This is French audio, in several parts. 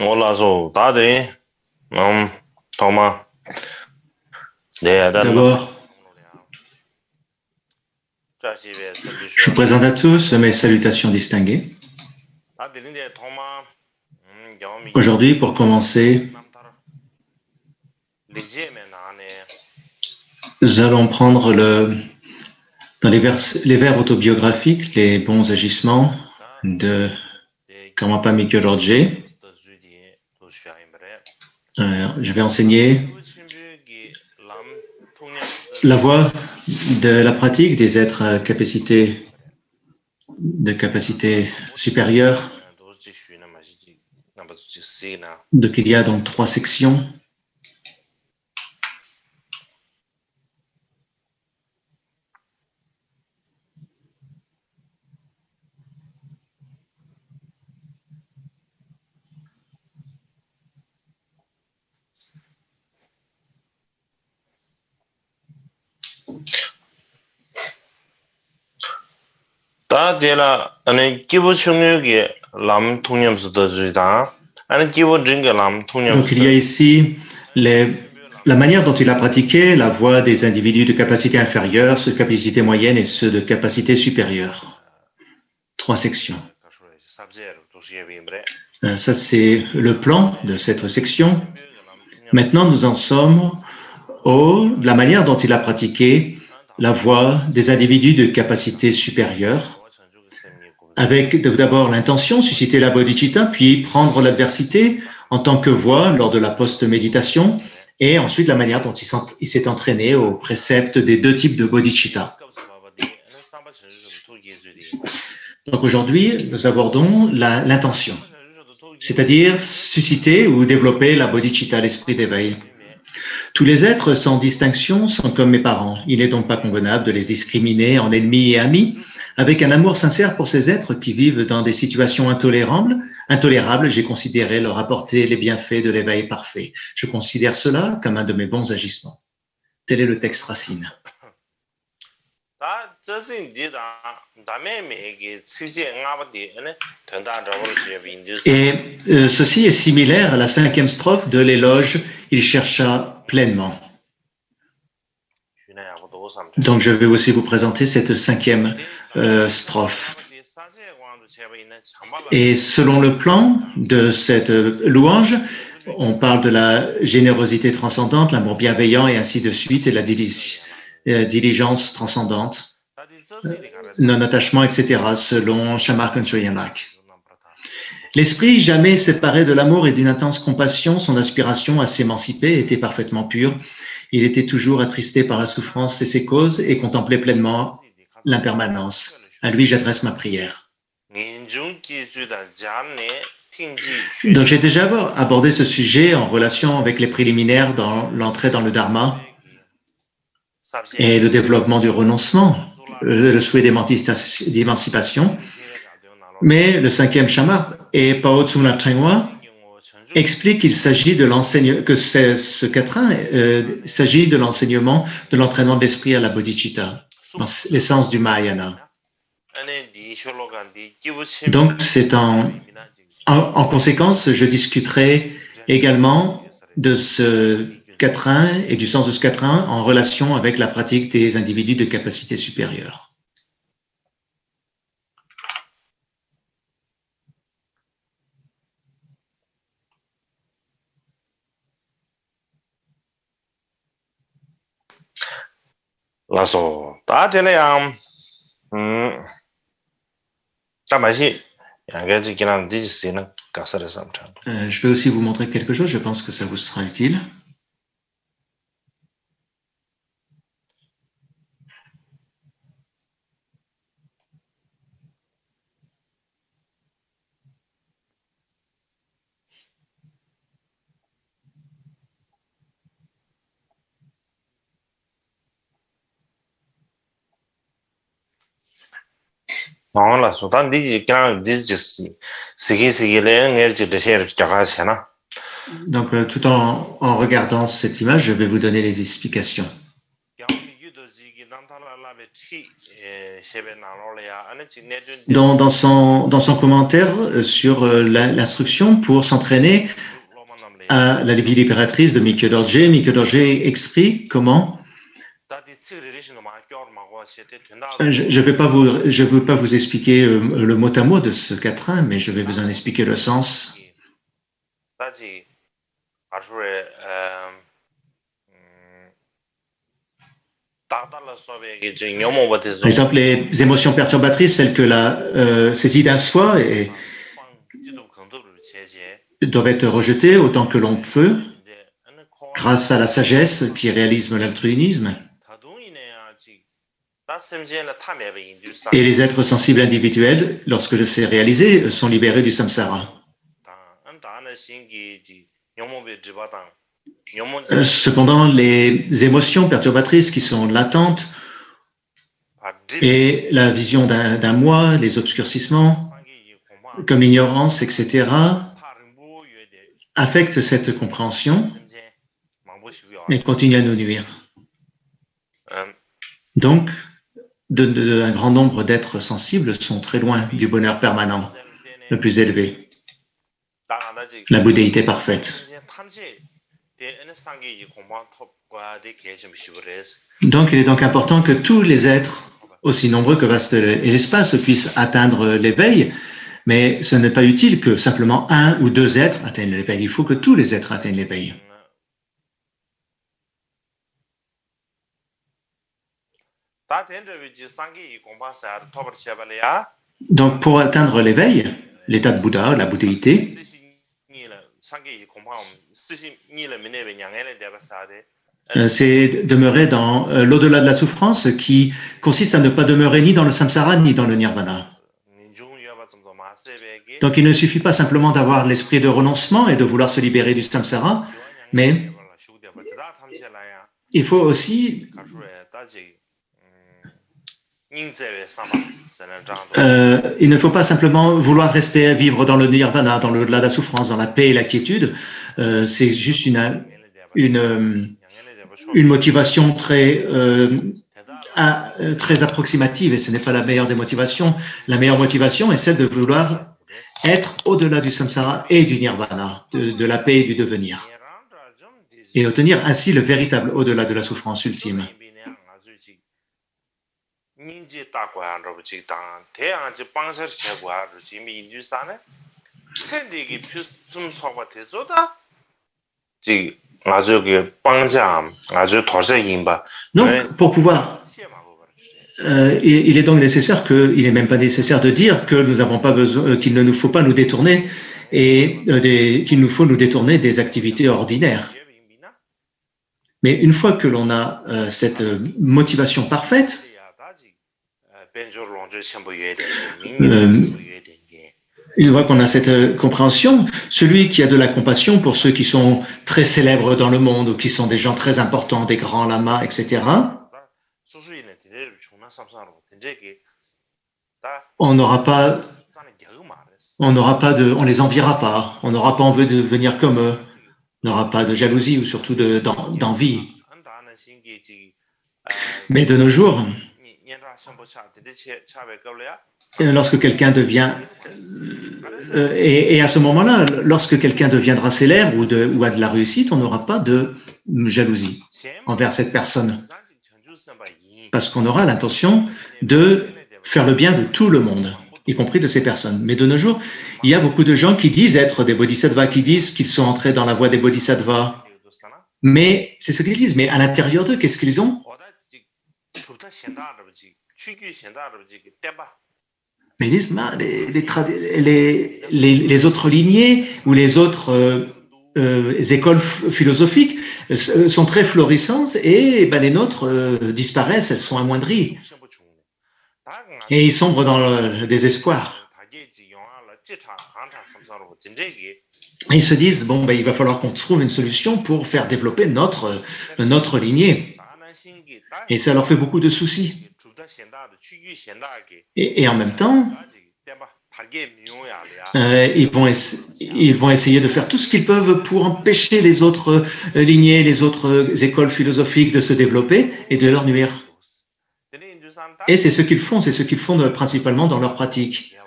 올라서 다들 도마 네 달라 D'abord, 자집에 je vous 설비쇼 présente à tous mes salutations distinguées. 다들인데 도마 경험이 Aujourd'hui, pour commencer, 남타라 리지에면 안에 nous allons prendre dans les vers autobiographiques, les bons agissements de Karmapa Mikyo Lorje. Je vais enseigner la voie de la pratique des êtres à de capacité supérieure. Donc il y a donc 3 sections. 다데라 아니 기부 충격이 람 통념수도 주다 아니 기부 증거 람 Donc il y a 통념수도 ici la manière dont il a pratiqué la voie des individus de capacité inférieure, ceux de capacité moyenne et ceux de capacité supérieure. 3 sections. Ça, c'est le plan de cette section. Maintenant, nous en sommes de la manière dont il a pratiqué la voie des individus de capacité supérieure, avec d'abord l'intention, susciter la bodhicitta, puis prendre l'adversité en tant que voie lors de la post-méditation, et ensuite la manière dont il s'est entraîné au précepte des 2 types de bodhicitta. Donc aujourd'hui, nous abordons l'intention, c'est-à-dire susciter ou développer la bodhicitta, l'esprit d'éveil. Tous les êtres sans distinction sont comme mes parents. Il n'est donc pas convenable de les discriminer en ennemis et amis. Avec un amour sincère pour ces êtres qui vivent dans des situations intolérables, j'ai considéré leur apporter les bienfaits de l'éveil parfait. Je considère cela comme un de mes bons agissements. Tel est le texte racine. Et ceci est similaire à la 5e strophe de l'éloge « Il chercha pleinement ». Donc je vais aussi vous présenter cette 5e strophe. Et selon le plan de cette louange, on parle de la générosité transcendante, l'amour bienveillant et ainsi de suite, et la diligence transcendante, non-attachement, etc., selon Shamar Kunchoyen Lak. L'esprit jamais séparé de l'amour et d'une intense compassion, son aspiration à s'émanciper était parfaitement pure. Il était toujours attristé par la souffrance et ses causes et contemplait pleinement l'impermanence. À lui, j'adresse ma prière. Donc, j'ai déjà abordé ce sujet en relation avec les préliminaires dans l'entrée dans le Dharma et le développement du renoncement, le souhait d'émancipation. Mais le 5e Shama et Pao Tsung Trengwa explique qu'il s'agit de l'enseignement, que ce quatrain s'agit de l'enseignement de l'entraînement de l'esprit à la bodhicitta, l'essence du Mahayana. Donc, c'est en conséquence, je discuterai également de ce quatrain et du sens de ce quatrain en relation avec la pratique des individus de capacité supérieure. 라소 다데래야 자마시 양게지기는 디지스는 가서를 삼차. Je vais aussi vous montrer quelque chose, je pense que ça vous sera utile. 라소 단 디지기는 디지스 시기시기래 nger de cher jaga Donc, tout en regardant cette image, je vais vous donner les explications. Dans son commentaire sur l'instruction pour s'entraîner à la vie libératrice de Mikyo Dorje écrit comment je ne veux pas vous expliquer le mot à mot de ce quatrain, mais je vais vous en expliquer le sens. Par exemple, les émotions perturbatrices, celles que la saisie d'un soi doivent être rejetées autant que l'on peut, grâce à la sagesse qui réalise l'altruisme. Et les êtres sensibles individuels, lorsque c'est réalisé, sont libérés du samsara. Cependant, les émotions perturbatrices qui sont latentes et la vision d'un moi, les obscurcissements, comme l'ignorance, etc., affectent cette compréhension et continuent à nous nuire. Donc, un grand nombre d'êtres sensibles sont très loin du bonheur permanent, le plus élevé, la bouddhéité parfaite. Donc, il est donc important que tous les êtres, aussi nombreux que vaste est l'espace, puissent atteindre l'éveil, mais ce n'est pas utile que simplement un ou deux êtres atteignent l'éveil. Il faut que tous les êtres atteignent l'éveil. Donc, pour atteindre l'éveil, l'état de Bouddha, la bouddhéité, c'est demeurer dans l'au-delà de la souffrance qui consiste à ne pas demeurer ni dans le samsara ni dans le nirvana. Donc, il ne suffit pas simplement d'avoir l'esprit de renoncement et de vouloir se libérer du samsara, mais il faut aussi il ne faut pas simplement vouloir rester à vivre dans le nirvana, dans l'au-delà de la souffrance, dans la paix et la quiétude. C'est juste une motivation très approximative et ce n'est pas la meilleure des motivations. La meilleure motivation est celle de vouloir être au-delà du samsara et du nirvana, de la paix et du devenir, et obtenir ainsi le véritable au-delà de la souffrance ultime. Donc, pour pouvoir, il est donc nécessaire il n'est même pas nécessaire de dire que nous n'avons pas besoin, qu'il ne nous faut pas nous détourner et qu'il nous faut nous détourner des activités ordinaires. Mais une fois que l'on a cette motivation parfaite, une fois qu'on a cette compréhension, celui qui a de la compassion pour ceux qui sont très célèbres dans le monde ou qui sont des gens très importants, des grands lamas, etc., on les enviera pas, on n'aura pas envie de devenir comme eux, on n'aura pas de jalousie ou surtout d'envie. Mais de nos jours, lorsque quelqu'un devient et à ce moment-là, lorsque quelqu'un deviendra célèbre ou a de la réussite, on n'aura pas de jalousie envers cette personne, parce qu'on aura l'intention de faire le bien de tout le monde, y compris de ces personnes. Mais de nos jours, il y a beaucoup de gens qui disent être des bodhisattvas, qui disent qu'ils sont entrés dans la voie des bodhisattvas, mais c'est ce qu'ils disent. Mais à l'intérieur d'eux, qu'est-ce qu'ils ont? Mais ils disent, les autres lignées ou les autres écoles philosophiques sont très florissantes et les nôtres disparaissent, elles sont amoindries. Et ils sombrent dans le désespoir. Et ils se disent, il va falloir qu'on trouve une solution pour faire développer notre lignée. Et ça leur fait beaucoup de soucis. Et en même temps, ils vont essayer de faire tout ce qu'ils peuvent pour empêcher les autres lignées, les autres écoles philosophiques de se développer et de leur nuire. Et c'est ce qu'ils font principalement dans leur pratique.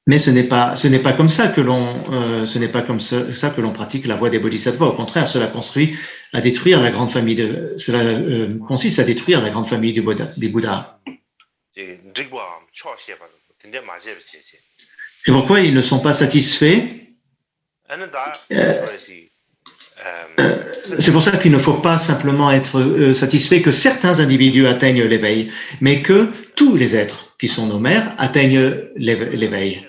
Mais ce n'est pas comme ça que l'on pratique la voie des bodhisattvas. Au contraire, cela consiste à détruire la grande famille des Bouddhas. Et pourquoi ils ne sont pas satisfaits? C'est pour ça qu'il ne faut pas simplement être satisfait que certains individus atteignent l'éveil, mais que tous les êtres qui sont nos mères atteignent l'éveil.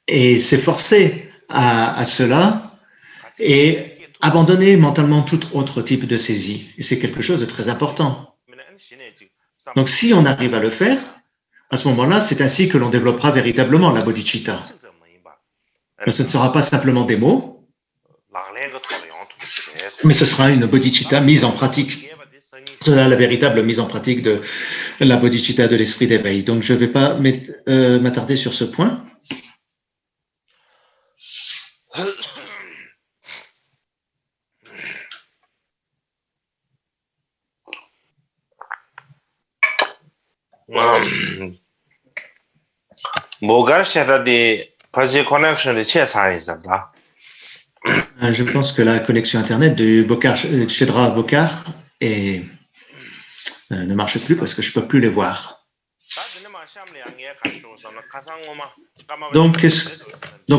Et s'efforcer à cela et abandonner mentalement tout autre type de saisie. Et c'est quelque chose de très important. Donc si on arrive à le faire, à ce moment-là, c'est ainsi que l'on développera véritablement la bodhicitta. Mais ce ne sera pas simplement des mots, mais ce sera une bodhicitta mise en pratique. C'est la véritable mise en pratique de la bodhicitta de l'esprit d'éveil. Donc je ne vais pas m'attarder sur ce point. Je pense que la connexion Internet de Shedra Bokar ne marche plus parce que je ne peux plus les voir. Donc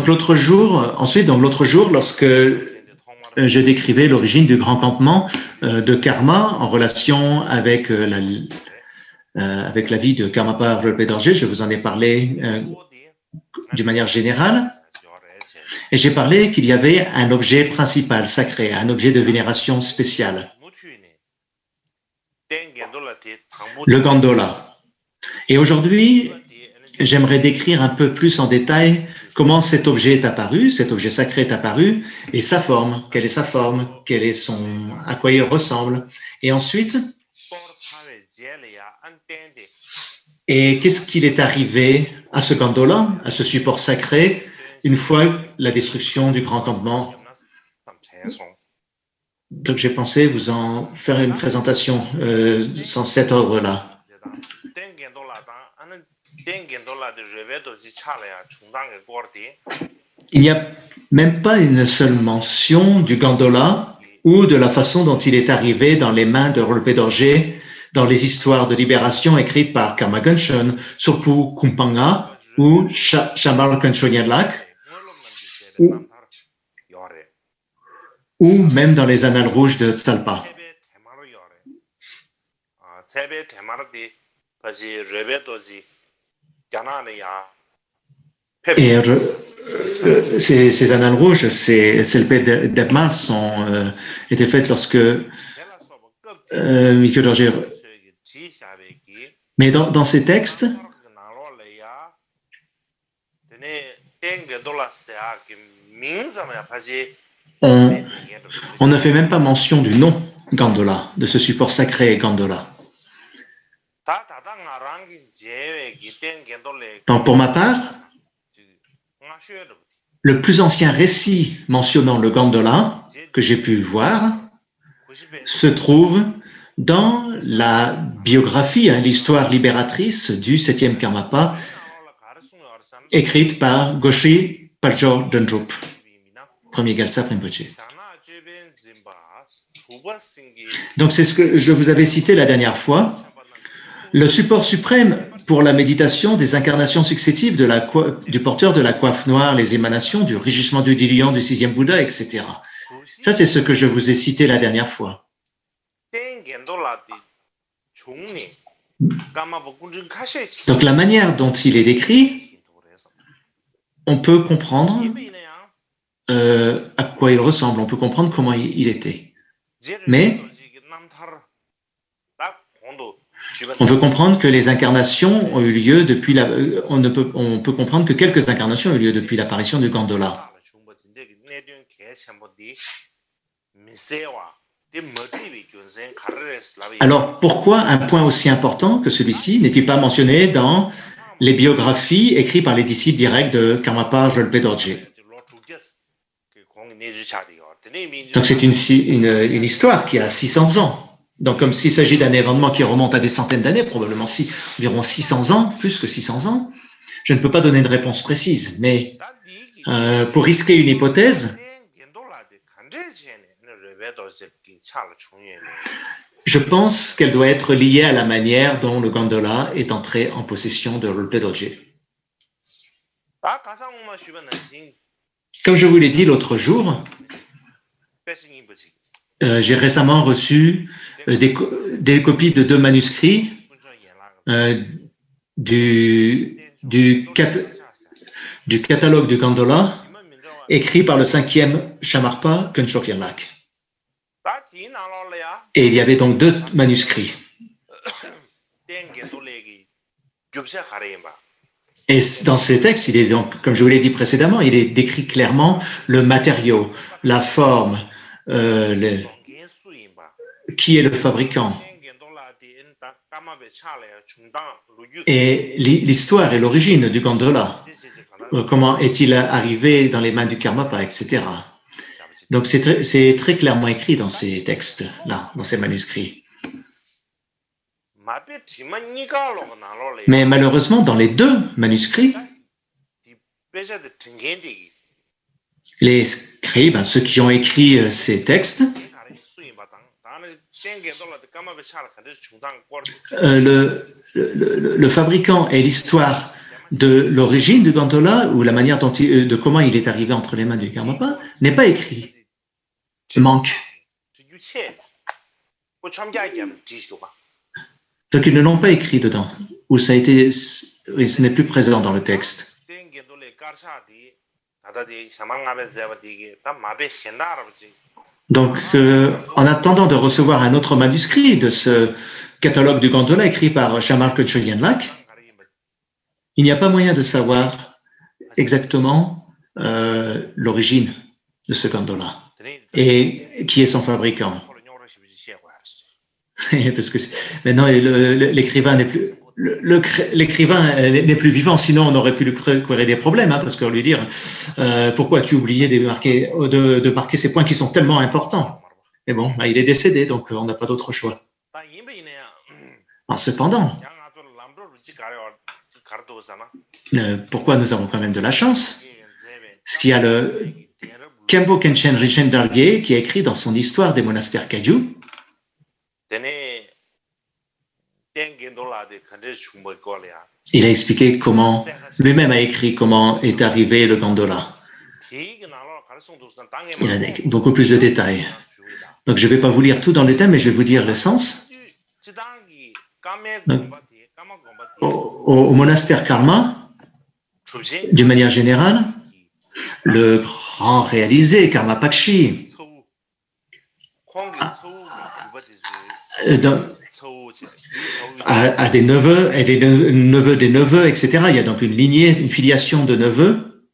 l'autre jour, lorsque je décrivais l'origine du grand campement de karma en relation avec la vie de Karmapa Rinpoche Dorje, je vous en ai parlé d'une manière générale. Et j'ai parlé qu'il y avait un objet principal, sacré, un objet de vénération spéciale, le Gondola. Et aujourd'hui, j'aimerais décrire un peu plus en détail comment cet objet est apparu, cet objet sacré est apparu, et sa forme, quelle est sa forme, à quoi il ressemble. Et ensuite, et qu'est-ce qu'il est arrivé à ce Gondola, à ce support sacré, une fois la destruction du grand campement. Donc j'ai pensé vous en faire une présentation sans cet ordre-là. Il n'y a même pas une seule mention du Gondola ou de la façon dont il est arrivé dans les mains de Rinpoche Dorje dans les histoires de libération écrites par Karma Gönchen, Sopu Kumpanga ou Shamal Könchen Yadlak, ou même dans les annales rouges de Tsalpa. Et ces annales rouges, ces LP d'Ebma étaient faites lorsque Mikyo Dorje. Mais dans ces textes, on ne fait même pas mention du nom Gondola, de ce support sacré Gondola. Donc pour ma part, le plus ancien récit mentionnant le Gondola que j'ai pu voir se trouve dans la biographie, l'histoire libératrice du 7e Karmapa, écrite par Goshi Paljor Dendrup, premier Galsa Rinpoche. Donc c'est ce que je vous avais cité la dernière fois. Le support suprême pour la méditation des incarnations successives du porteur de la coiffe noire, les émanations, du régissement du diluant, du 6e Bouddha, etc. Ça, c'est ce que je vous ai cité la dernière fois. Donc la manière dont il est décrit, on peut comprendre à quoi il ressemble, on peut comprendre comment il était. Mais on peut comprendre que les incarnations ont eu lieu depuis on peut comprendre que quelques incarnations ont eu lieu depuis l'apparition du Gondola. Alors, pourquoi un point aussi important que celui-ci n'est-il pas mentionné dans les biographies écrites par les disciples directs de Karmapa Rinpoche Dorje? Donc c'est une histoire qui a 600 ans. Donc comme s'il s'agit d'un événement qui remonte à des centaines d'années, probablement environ 600 ans, plus que 600 ans, je ne peux pas donner de réponse précise. Mais pour risquer une hypothèse, je pense qu'elle doit être liée à la manière dont le gondola est entré en possession de Rinpoche Dorje. Comme je vous l'ai dit l'autre jour, j'ai récemment reçu des copies de 2 manuscrits du catalogue du gondola écrit par le 5e Shamarpa Khenpo Khenlak. Et il y avait donc 2 manuscrits. Et dans ces textes, il est donc, comme je vous l'ai dit précédemment, il est décrit clairement le matériau, la forme, qui est le fabricant. Et l'histoire et l'origine du gondola. Comment est-il arrivé dans les mains du Karmapa, etc. Donc c'est très clairement écrit dans ces textes-là, dans ces manuscrits. Mais malheureusement, dans les 2 manuscrits, les scribes, ceux qui ont écrit ces textes, le fabricant et l'histoire de l'origine du gondola ou la manière de comment il est arrivé entre les mains du Karmapa n'est pas écrit. Manque. Donc ils ne l'ont pas écrit dedans, ou ce n'est plus présent dans le texte. Donc, en attendant de recevoir un autre manuscrit de ce catalogue du gondola écrit par Shamarpa Khenpo Khenlak, il n'y a pas moyen de savoir exactement l'origine de ce gondola et qui est son fabricant. Parce que maintenant l'écrivain n'est plus vivant, sinon on aurait pu lui créer des problèmes, parce qu'on lui dire pourquoi tu oubliais de marquer ces points qui sont tellement importants. Mais bon, il est décédé, donc on n'a pas d'autre choix. Alors, cependant, pourquoi nous avons quand même de la chance? Parce qu'il y a le Khenpo Khenchen Rinchen Dargye qui a écrit dans son histoire des monastères Kagyu. Il a expliqué comment, lui-même a écrit comment est arrivé le gondola. Il a beaucoup plus de détails. Donc je ne vais pas vous lire tout dans le détail, mais je vais vous dire le sens. Donc, au monastère Karma, d'une manière générale, le grand réalisé Karma Pakshi a des neveux et des neveux des neveux, etc. Il y a donc une lignée, une filiation de neveux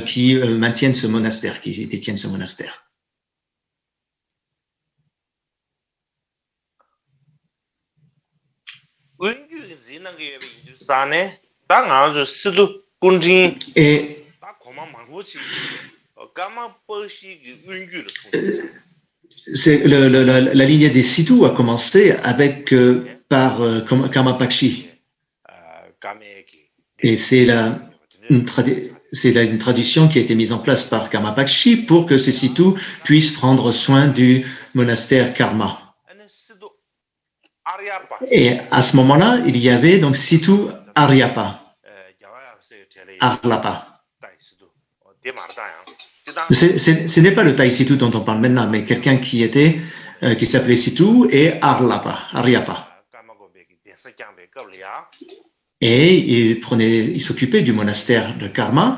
qui maintiennent ce monastère, qui détiennent ce monastère. Et la lignée des Sidhu a commencé avec par Karma Pakshi. Et c'est une tradition qui a été mise en place par Karma Pakshi pour que ces Sidhu puissent prendre soin du monastère Karma. Et à ce moment-là, il y avait donc Sidhu Aryapa. Arlapa. Ce n'est pas le Thai Sidhu dont on parle maintenant, mais quelqu'un qui s'appelait Sidhu et Aryapa. Et il s'occupait du monastère de Karma.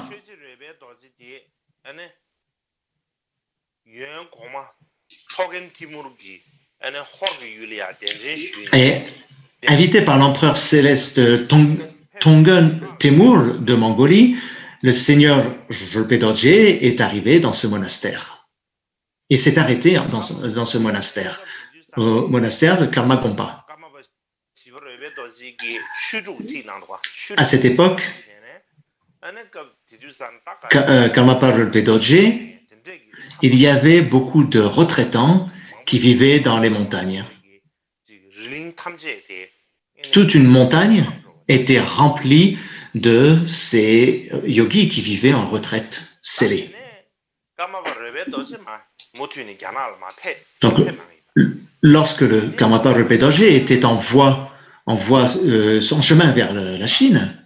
Et invité par l'empereur céleste Tongun Temur de Mongolie, le seigneur Rinpoche Dorje est arrivé dans ce monastère. Il s'est arrêté dans ce monastère, au monastère de Karma Gompa. À cette époque, Karmapa Rinpoche Dorje il y avait beaucoup de retraitants qui vivaient dans les montagnes. Toute une montagne était remplie de ces yogis qui vivaient en retraite scellée. Donc, lorsque le Karmapa Rinpoche Dorje était en chemin vers la Chine,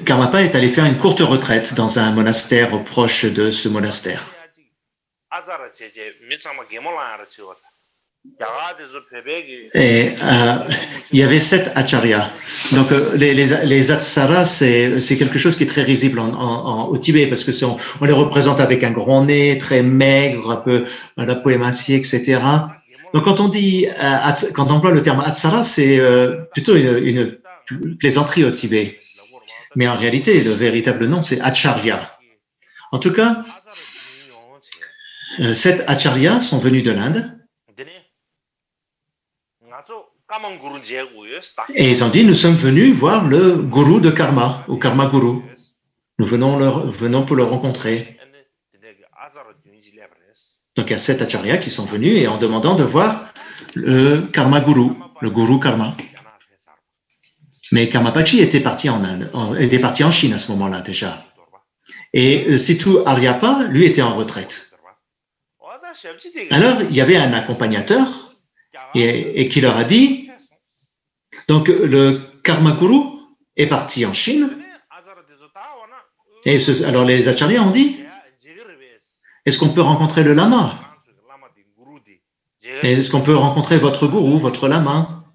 Karmapa est allé faire une courte retraite dans un monastère proche de ce monastère. Et il y avait 7 acharyas. Donc les atsaras, c'est quelque chose qui est très risible au Tibet parce que on les représente avec un gros nez, très maigre, un peu la peau émaciée, etc. Donc quand on emploie le terme atsara, c'est plutôt une plaisanterie au Tibet. Mais en réalité, le véritable nom, c'est acharya. En tout cas, 7 acharyas sont venus de l'Inde. Et ils ont dit, nous sommes venus voir le gourou de karma, ou karma guru. Nous venons pour le rencontrer. Donc il y a 7 acharyas qui sont venus et en demandant de voir le karma guru, le gourou karma. Mais Karmapachi était parti en Inde, était parti en Chine à ce moment-là déjà. Et Situ Aryapa, lui, était en retraite. Alors, il y avait un accompagnateur et qui leur a dit, donc le Karma Guru est parti en Chine. Et alors les acharyas ont dit, est-ce qu'on peut rencontrer le lama? Est-ce qu'on peut rencontrer votre gourou, votre lama?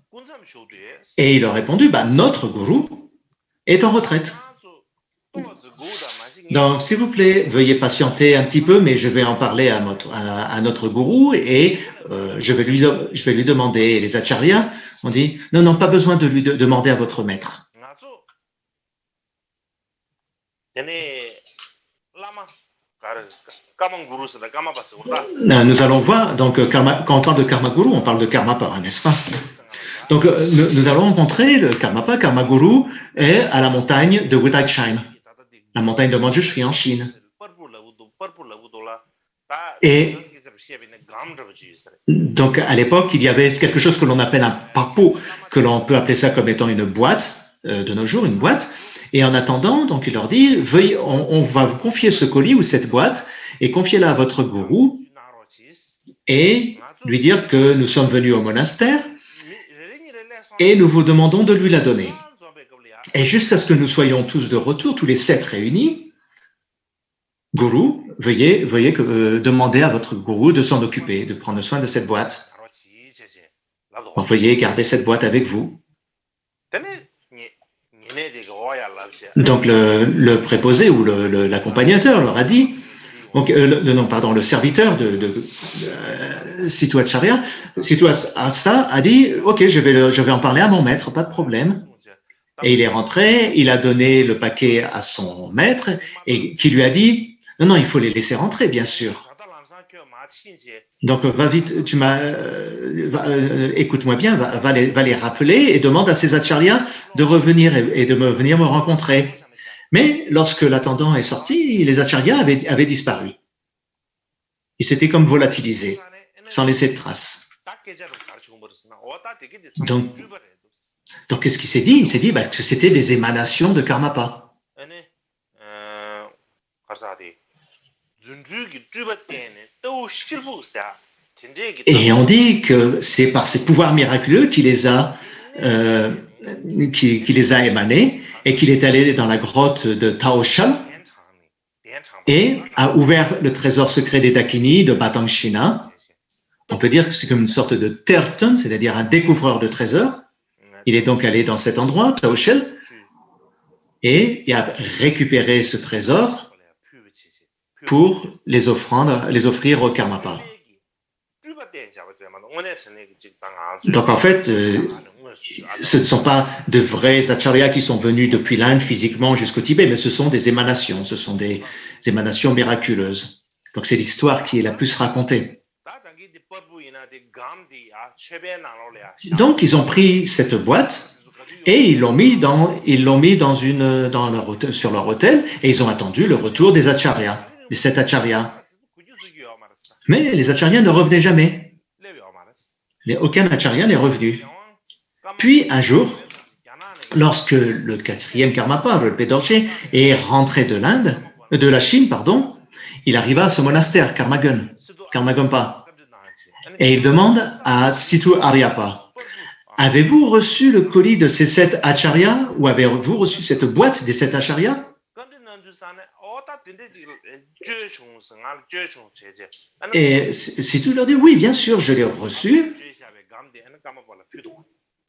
Et il a répondu, notre gourou est en retraite. Donc, s'il vous plaît, veuillez patienter un petit peu, mais je vais en parler à notre gourou et je vais lui demander. Et les acharyas ont dit, non, pas besoin de lui demander à votre maître. Nous allons voir, donc quand on parle de Karma Guru, on parle de Karmapa, n'est-ce pas? Donc nous allons rencontrer le Karmapa, Karma Guru, est à la montagne de Wudaichaim, la montagne de Manjushri en Chine. Et donc à l'époque, il y avait quelque chose que l'on appelle un papo, que l'on peut appeler ça comme étant une boîte, de nos jours, une boîte. Et en attendant, donc il leur dit, veuillez, on va vous confier ce colis ou cette boîte et confiez-la à votre gourou et lui dire que nous sommes venus au monastère et nous vous demandons de lui la donner. Et jusqu'à ce que nous soyons tous de retour, tous les 7 réunis, gourou, veuillez demander à votre gourou de s'en occuper, de prendre soin de cette boîte. Donc veuillez garder cette boîte avec vous. Donc le préposé ou l'accompagnateur leur a dit, donc le serviteur de Situ Acharya, Situ Asa a dit, ok, je vais en parler à mon maître, pas de problème. Et il est rentré, il a donné le paquet à son maître et qui lui a dit, non, il faut les laisser rentrer, bien sûr. Donc va vite, écoute-moi bien, va les rappeler et demande à ces acharyas de revenir et de venir me rencontrer. Mais lorsque l'attendant est sorti, les acharyas avaient disparu. Ils s'étaient comme volatilisés, sans laisser de traces. Donc qu'est-ce qu'il s'est dit? Il s'est dit que c'était des émanations de Karmapa. Et on dit que c'est par ces pouvoirs miraculeux qui les a émanés et qu'il est allé dans la grotte de Taoshal et a ouvert le trésor secret des Dakini de Batangshina. On peut dire que c'est comme une sorte de Terton, c'est-à-dire un découvreur de trésors. Il est donc allé dans cet endroit, Taoshal, et il a récupéré ce trésor pour les offrir au Karmapa. Donc en fait, ce ne sont pas de vrais acharyas qui sont venus depuis l'Inde physiquement jusqu'au Tibet, mais ce sont des émanations, ce sont des émanations miraculeuses. Donc c'est l'histoire qui est la plus racontée. Donc, ils ont pris cette boîte et ils l'ont mis sur leur autel et ils ont attendu le retour des acharyas, des 7 acharyas. Mais les acharyas ne revenaient jamais. Aucun acharya n'est revenu. Puis, un jour, lorsque le 4e Karmapa, le Pedorje, est rentré de la Chine, il arriva à ce monastère, Karmagompa, et il demande à Situ Aryapa, avez-vous reçu le colis de ces 7 acharyas ou avez-vous reçu cette boîte des 7 acharyas? Et Situ leur dit, oui, bien sûr, je l'ai reçu.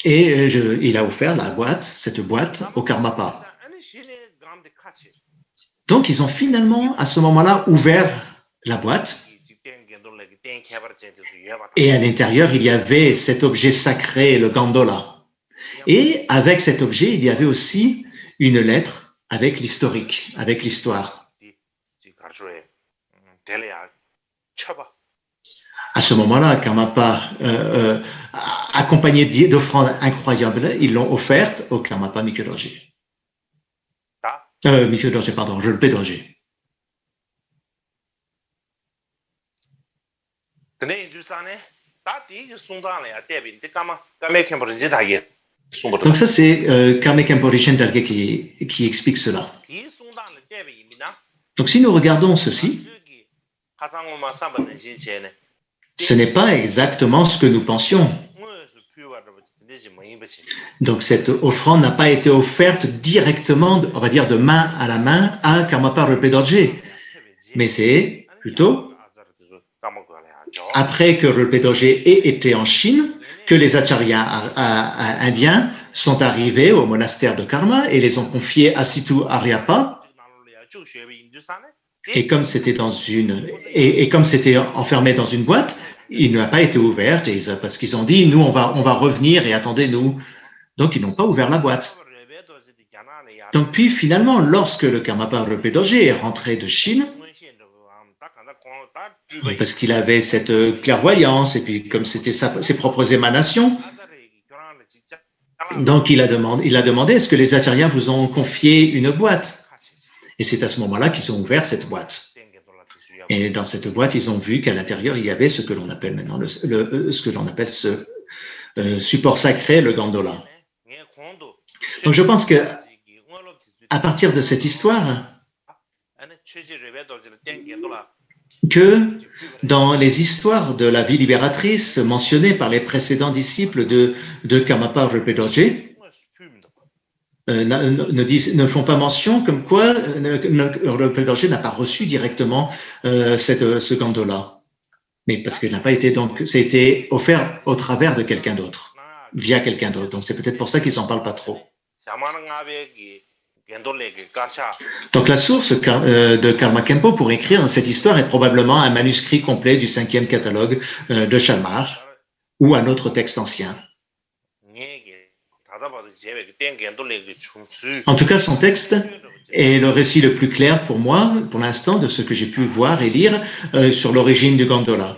Et il a offert cette boîte au Karmapa. Donc, ils ont finalement, à ce moment-là, ouvert la boîte. Et à l'intérieur, il y avait cet objet sacré, le gandola. Et avec cet objet, il y avait aussi une lettre avec l'historique, avec l'histoire. À ce moment-là, Karmapa, accompagné d'offrandes incroyables, ils l'ont offerte au Karmapa Mikyo-dorje. Mikyo-dorje, pardon, je le Pedorje. Donc ça, c'est Karme Khenpo Rinchen Delge qui explique cela. Donc si nous regardons ceci, ce n'est pas exactement ce que nous pensions. Donc cette offrande n'a pas été offerte directement, on va dire de main à la main, à Karmapa Rinpoche Dorje, mais c'est plutôt après que Rinpoche Dorje ait été en Chine, que les acharyas indiens sont arrivés au monastère de Karma et les ont confiés à Situ Aryapa. Et comme c'était enfermé dans une boîte, il n'a pas été ouvert parce qu'ils ont dit, nous, on va revenir et attendez-nous. Donc, ils n'ont pas ouvert la boîte. Donc, puis finalement, lorsque le Karmapa Rinpoche Dorje est rentré de Chine, parce qu'il avait cette clairvoyance, et puis comme c'était ses propres émanations, donc il a demandé, est-ce que les acharyas vous ont confié une boîte? Et c'est à ce moment-là qu'ils ont ouvert cette boîte. Et dans cette boîte, ils ont vu qu'à l'intérieur, il y avait ce que l'on appelle maintenant ce support sacré, le gandola. Donc je pense que à partir de cette histoire, que dans les histoires de la vie libératrice mentionnées par les précédents disciples de Karmapa Rinpoche Dorje, ne font pas mention comme quoi Rinpoche Dorje n'a pas reçu directement ce gandola. Mais parce qu'il n'a pas été, donc, ça a été offert au travers de quelqu'un d'autre, via quelqu'un d'autre. Donc c'est peut-être pour ça qu'ils n'en parlent pas trop. Donc la source de Karma Khenpo pour écrire cette histoire est probablement un manuscrit complet du 5e catalogue de Shalmar ou un autre texte ancien. En tout cas, son texte est le récit le plus clair pour moi, pour l'instant, de ce que j'ai pu voir et lire sur l'origine du gandola.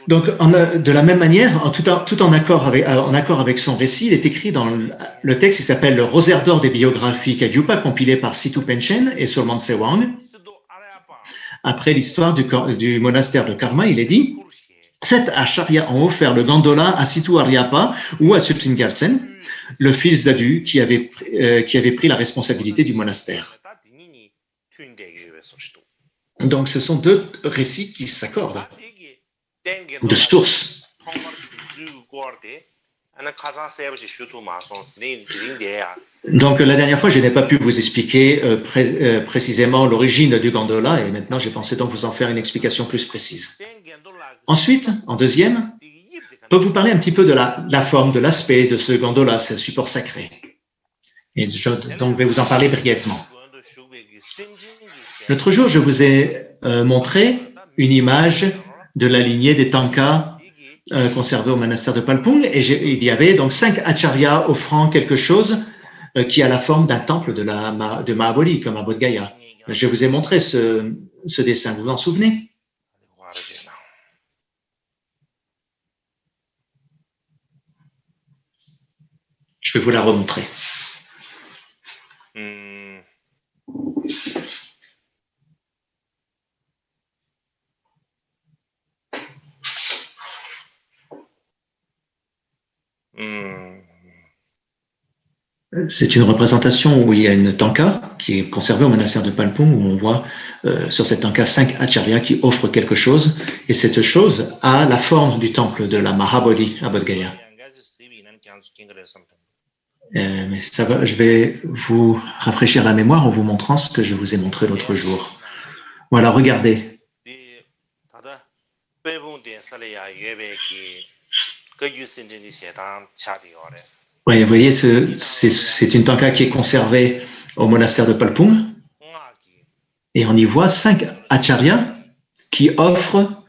Donc, de la même manière, tout en accord avec son récit, il est écrit dans le texte qui s'appelle le Rosaire d'or des biographies Kagyupa, compilé par Situ Panchen et Solman Sewang. Après l'histoire du monastère de Karma, il est dit 7 acharyas ont offert le gandola à Situ Aryapa ou à Tshubtsen Gyaltsen, le fils d'Adu qui avait pris la responsabilité du monastère. Donc, ce sont deux récits qui s'accordent, de sources. Donc, la dernière fois, je n'ai pas pu vous expliquer précisément l'origine du gandola et maintenant, j'ai pensé donc vous en faire une explication plus précise. Ensuite, en deuxième, je peux vous parler un petit peu de la forme, de l'aspect de ce gandola, ce support sacré. Et donc, je vais vous en parler brièvement. L'autre jour, je vous ai montré une image de la lignée des Tanka conservée au monastère de Palpung et il y avait donc 5 acharyas offrant quelque chose qui a la forme d'un temple de Mahabodhi, comme à Bodh Gaya. Je vous ai montré ce dessin, vous vous en souvenez? Je vais vous la remontrer. 음, 음, C'est une représentation où il y a une tanka qui est conservée au monastère de Palpung, où on voit sur cette tanka 5 acharyas qui offrent quelque chose, et cette chose a la forme du temple de la Mahabodhi à Bodh Gaya. Mais ça va, je vais vous rafraîchir la mémoire en vous montrant ce que je vous ai montré l'autre jour. Voilà, regardez. 네, 다들 빼본電살이야 예배기 그 유신진이 세당 차리오래. Oui, vous voyez, c'est une tanka qui est conservée au monastère de Palpung, et on y voit 5 acharyas qui offrent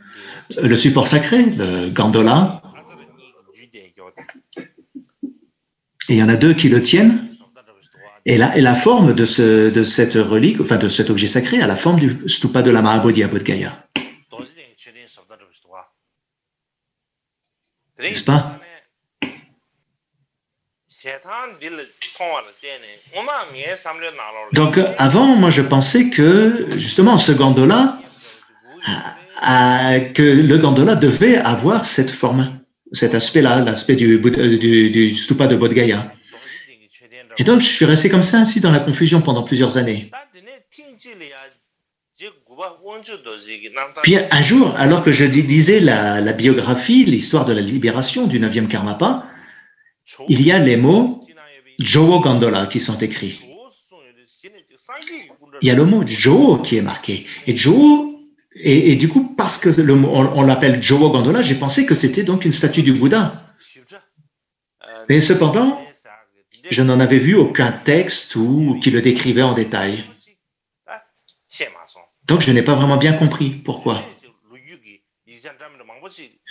le support sacré, le gandola, et il y en a 2 qui le tiennent, et la forme de cette relique, enfin de cet objet sacré, a la forme du stupa de la Mahabodhi à Bodh Gaya. N'est-ce pas? Donc avant, moi je pensais que justement ce gandola, que le gandola devait avoir cette forme, cet aspect-là, l'aspect du stupa de Bodh Gaya. Et donc je suis resté comme ça ainsi dans la confusion pendant plusieurs années. Puis un jour, alors que je lisais la biographie, l'histoire de la libération du 9e Karmapa, il y a les mots Jowo Gandola qui sont écrits. Il y a le mot Jowo qui est marqué. Et Jowo, et du coup, parce que on l'appelle Jowo Gandola, j'ai pensé que c'était donc une statue du Bouddha. Mais cependant, je n'en avais vu aucun texte qui le décrivait en détail. Donc je n'ai pas vraiment bien compris pourquoi.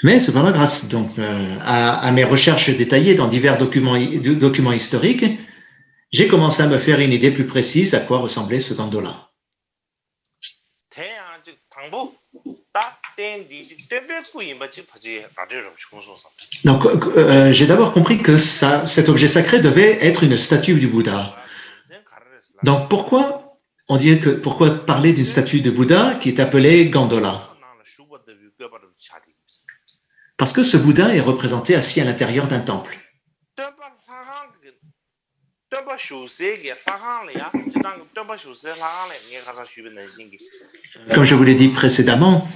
Mais cependant, grâce donc, à mes recherches détaillées dans divers documents historiques, j'ai commencé à me faire une idée plus précise à quoi ressemblait ce gandola. Donc, j'ai d'abord compris que cet objet sacré devait être une statue du Bouddha. Donc, pourquoi parler d'une statue de Bouddha qui est appelée gandola? Parce que ce Bouddha est représenté assis à l'intérieur d'un temple. Comme je vous l'ai dit précédemment,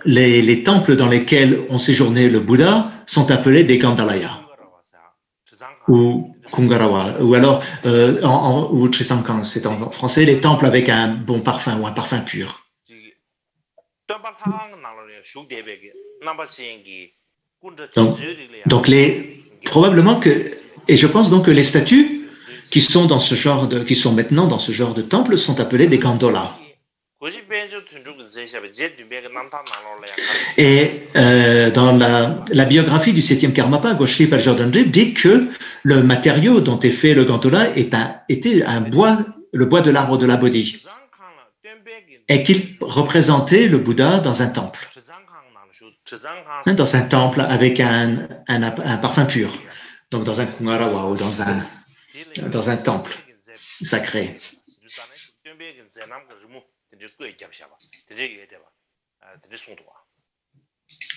les temples dans lesquels ont séjourné le Bouddha sont appelés des Gandalaya ou Kungarawa, ou alors ou Trisankang, c'est en français, les temples avec un bon parfum ou un parfum pur. Donc probablement que, et je pense donc que les statues qui sont maintenant dans ce genre de temple sont appelées des gandolas. Et dans la biographie du 7e Karmapa, Goshri Paljordandrip dit que le matériau dont est fait le gandola était le bois de l'arbre de la Bodhi, et qu'il représentait le Bouddha dans un temple. Dans un temple avec un parfum pur, donc dans un Kungarawa ou dans un temple sacré.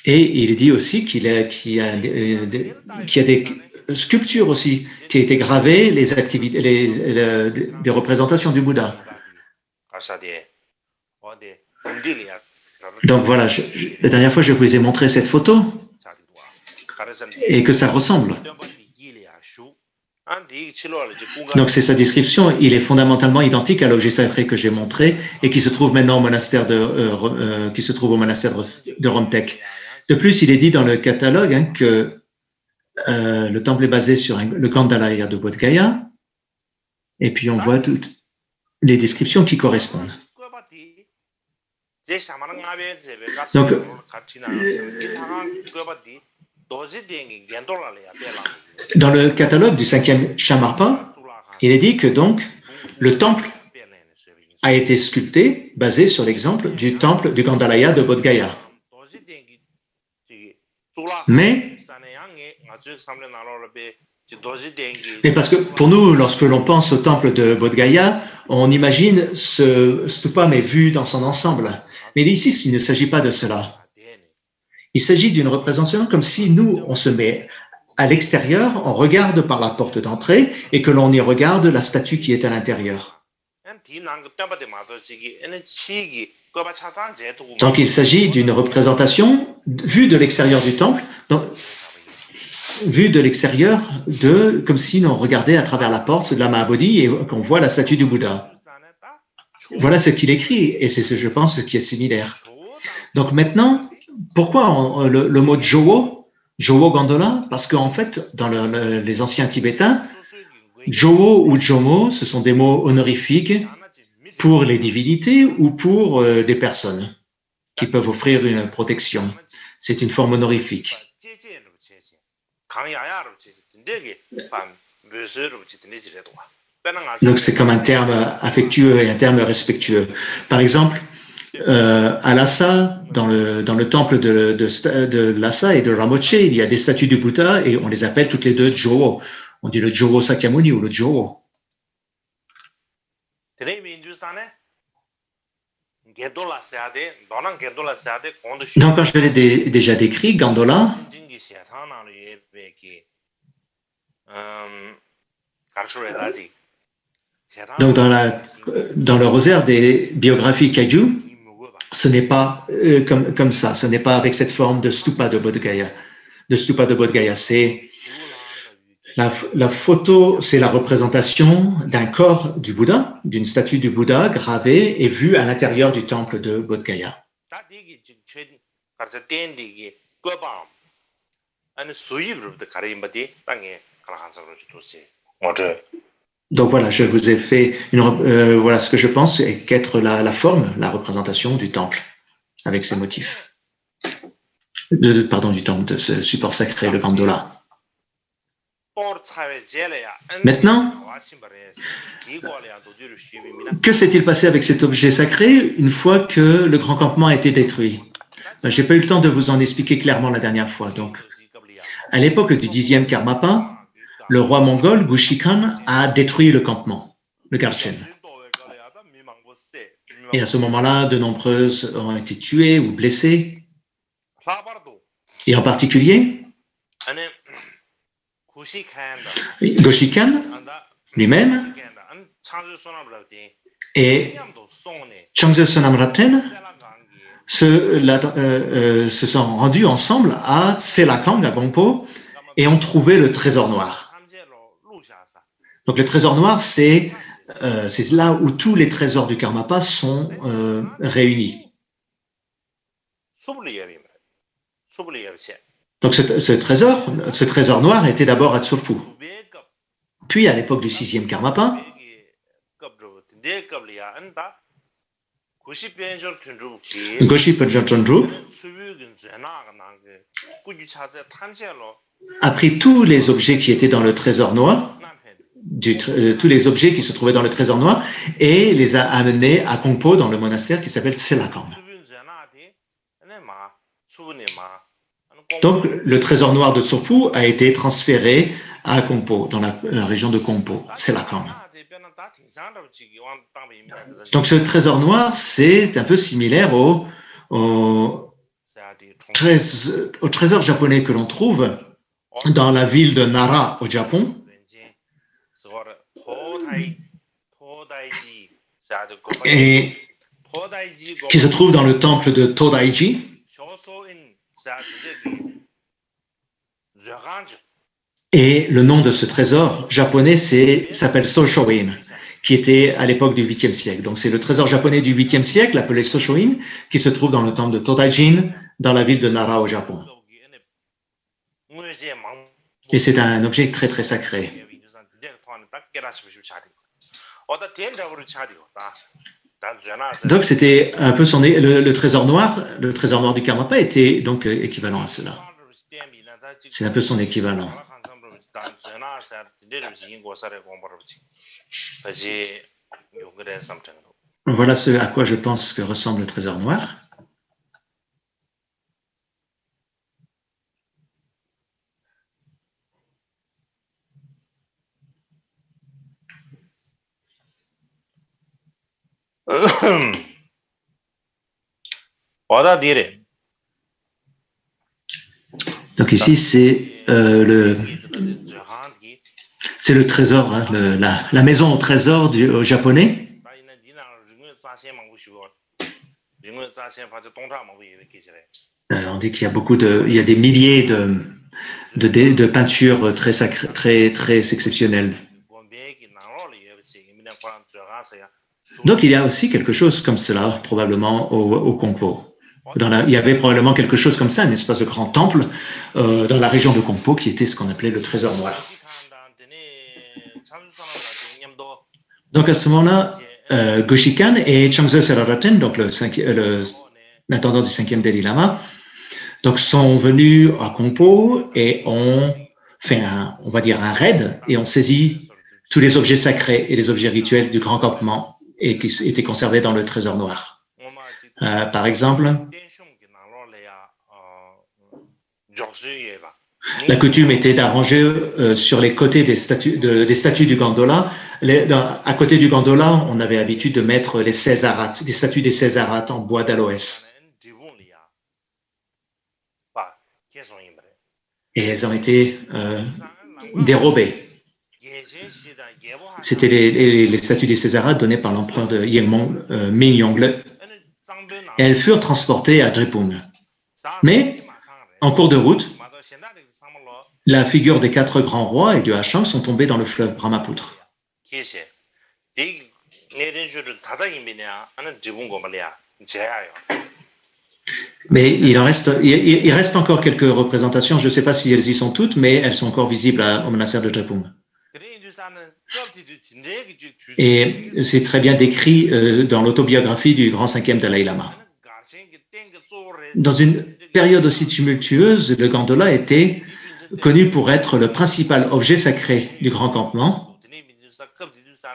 Et il dit aussi qu'il y a des sculptures aussi qui ont été gravées, des représentations du Bouddha. Donc voilà, la dernière fois je vous ai montré cette photo et que ça ressemble. Donc c'est sa description, il est fondamentalement identique à l'objet sacré que j'ai montré et qui se trouve maintenant au monastère de Romtek. De plus, il est dit dans le catalogue que le temple est basé sur le Gandalaya de Bodh Gaya, et puis on voit toutes les descriptions qui correspondent. Donc, dans le catalogue du 5e Shamarpa, il est dit que donc le temple a été sculpté basé sur l'exemple du temple du Gandalaya de Bodh Gaya. Mais Mais parce que pour nous, lorsque l'on pense au temple de Bodh Gaya, on imagine ce stupa mais vu dans son ensemble. Mais ici, il ne s'agit pas de cela. Il s'agit d'une représentation comme si nous, on se met à l'extérieur, on regarde par la porte d'entrée et que l'on y regarde la statue qui est à l'intérieur. Donc il s'agit d'une représentation vue de l'extérieur du temple, donc, vue de l'extérieur, comme si on regardait à travers la porte de la Mahabodhi et qu'on voit la statue du Bouddha. Voilà ce qu'il écrit et c'est ce, je pense, qui est similaire. Donc maintenant, pourquoi le mot Jowo, Jowo Gondola? Parce qu'en fait, dans les anciens tibétains, Jowo ou Jomo, ce sont des mots honorifiques pour les divinités ou pour des personnes qui peuvent offrir une protection. C'est une forme honorifique. Donc c'est comme un terme affectueux et un terme respectueux. Par exemple, à Lhasa, dans le temple de Lhasa et de Rinpoche, il y a des statues du Bouddha et on les appelle toutes les deux Jowo. On dit le Jowo Sakyamuni ou le Jowo. Donc, quand je l'ai déjà décrit, Gandola, donc dans le rosaire des biographies Kaiju, ce n'est pas comme ça, ce n'est pas avec cette forme de stupa de Bodh Gaya. C'est la photo, c'est la représentation d'un corps du Bouddha, d'une statue du Bouddha gravée et vue à l'intérieur du temple de Bodh Gaya. Donc voilà, je vous ai fait voilà ce que je pense est qu'être la forme, la représentation du temple avec ses motifs. Du temple, de ce support sacré, le Gandola. Maintenant, que s'est-il passé avec cet objet sacré une fois que le grand campement a été détruit? Je n'ai pas eu le temps de vous en expliquer clairement la dernière fois. Donc, à l'époque du 10e Karmapa, le roi mongol Gushikan a détruit le campement, le Garchen. Et à ce moment-là, de nombreuses ont été tuées ou blessées. Et en particulier, Goshikan lui-même et Changze Sonamraten se sont rendus ensemble à Selakang, à Gongpo, et ont trouvé le trésor noir. Donc le trésor noir, c'est là où tous les trésors du Karmapa sont réunis. Donc ce trésor noir était d'abord à Tsopu. Puis à l'époque du 6e Karmapa, Goshi Penjon Chondrup a pris tous les objets qui étaient dans le trésor noir, tous les objets qui se trouvaient dans le trésor noir, et les a amenés à Kongpo dans le monastère qui s'appelle Tselakang. Donc le trésor noir de Tsopu a été transféré à Kongpo, dans la région de Kongpo, Tselakang. Donc ce trésor noir, c'est un peu similaire au trésor japonais que l'on trouve dans la ville de Nara au Japon, et qui se trouve dans le temple de Todaiji. Et le nom de ce trésor japonais s'appelle Soshoin, qui était à l'époque du 8e siècle. Donc c'est le trésor japonais du 8e siècle, appelé Soshoin, qui se trouve dans le temple de Todaijin, dans la ville de Nara au Japon. Et c'est un objet très très sacré. Donc c'était un peu le trésor noir du Karmapa était donc équivalent à cela. C'est un peu son équivalent. Voilà ce à quoi je pense que ressemble le trésor noir. Donc ici, c'est le trésor, hein, la maison au trésor au japonais. On dit qu'il y a il y a des milliers de peintures très sacrées, très exceptionnelles. Donc il y a aussi quelque chose comme cela, probablement au Kongpo. Il y avait probablement quelque chose comme ça, un espace de grand temple dans la région de Kongpo qui était ce qu'on appelait le trésor noir. Donc à ce moment-là, Goshikan et Changzhe Seraraten, donc l'intendant du 5e Dalai Lama, donc sont venus à Kongpo et ont fait on va dire un raid et ont saisi tous les objets sacrés et les objets rituels du grand campement et qui étaient conservés dans le trésor noir. Par exemple, la coutume était d'arranger sur les côtés des statues du gondola. À côté du gondola, on avait l'habitude de mettre les 16 arates, des statues des 16 arates en bois d'aloès. Et elles ont été dérobées. C'était les statues des 16 arates données par l'empereur de Ming Yongle. Et elles furent transportées à Drepung. Mais, en cours de route, la figure des 4 grands rois et du Hachang sont tombés dans le fleuve Brahmapoutre. Mais il reste encore quelques représentations. Je ne sais pas si elles y sont toutes, mais elles sont encore visibles au monastère de Drepung. Et c'est très bien décrit dans l'autobiographie du grand 5e Dalai Lama. Dans une période aussi tumultueuse, le gondola était connu pour être le principal objet sacré du grand campement,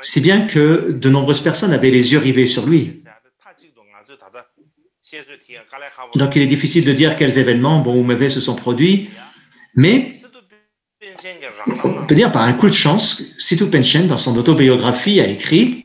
si bien que de nombreuses personnes avaient les yeux rivés sur lui. Donc il est difficile de dire quels événements bons ou mauvais se sont produits, mais on peut dire par un coup de chance, Situ Penshen, dans son autobiographie, a écrit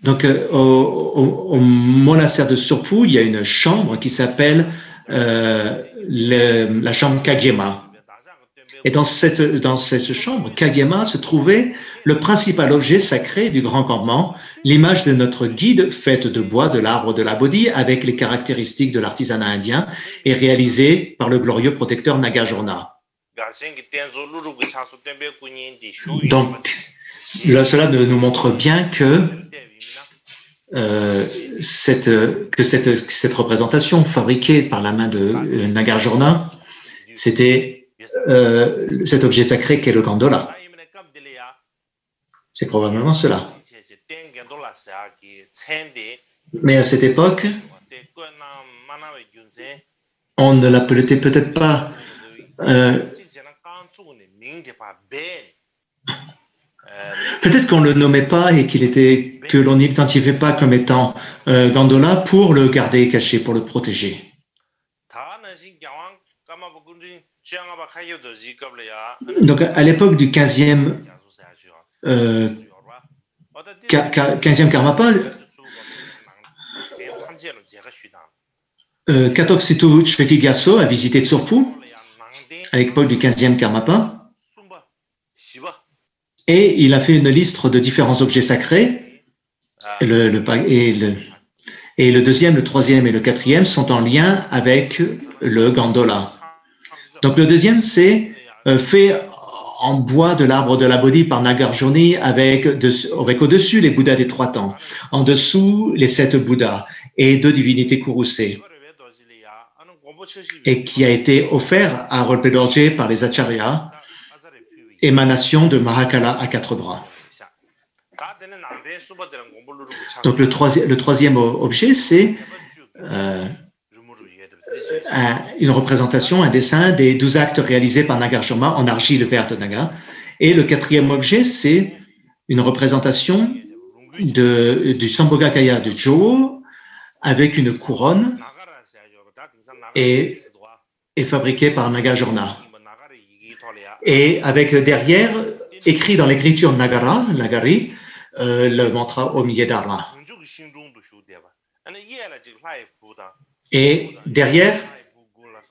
donc au monastère de Sorpu, il y a une chambre qui s'appelle la chambre Kagema. Et dans cette chambre, Kagema, se trouvait le principal objet sacré du grand campement, l'image de notre guide faite de bois de l'arbre de la Bodhi avec les caractéristiques de l'artisanat indien et réalisée par le glorieux protecteur Nagarjuna. Donc, cela nous montre bien que cette représentation fabriquée par la main de Nagarjuna, c'était cet objet sacré qu'est le gondola. C'est probablement cela. Mais à cette époque, on ne l'appelait peut-être pas peut-être qu'on ne le nommait pas et que l'on n'identifiait pas comme étant gondola pour le garder caché, pour le protéger. Donc, à l'époque du 15e Karmapa, Katok Situ Chökyi Gyatso a visité Tsurphu à l'époque du 15e Karmapa et il a fait une liste de différents objets sacrés. Et le deuxième, le troisième et le quatrième sont en lien avec le gondola. Donc le deuxième, c'est fait en bois de l'arbre de la Bodhi par Nagarjuna avec au-dessus les Bouddhas des 3 temps, en dessous les 7 Bouddhas et 2 divinités courroucées, et qui a été offert à Rinpoche Dorje par les Acharyas, émanation de Mahakala à 4 bras. Donc le troisième objet, c'est une représentation, un dessin des 12 actes réalisés par Nagarjuna en argile verte de Naga. Et le quatrième objet, c'est une représentation du Sambhogakaya de Joe avec une couronne et fabriquée par Nagarjuna. Et avec derrière, écrit dans l'écriture Nagari, le mantra Om Yedara. Et derrière,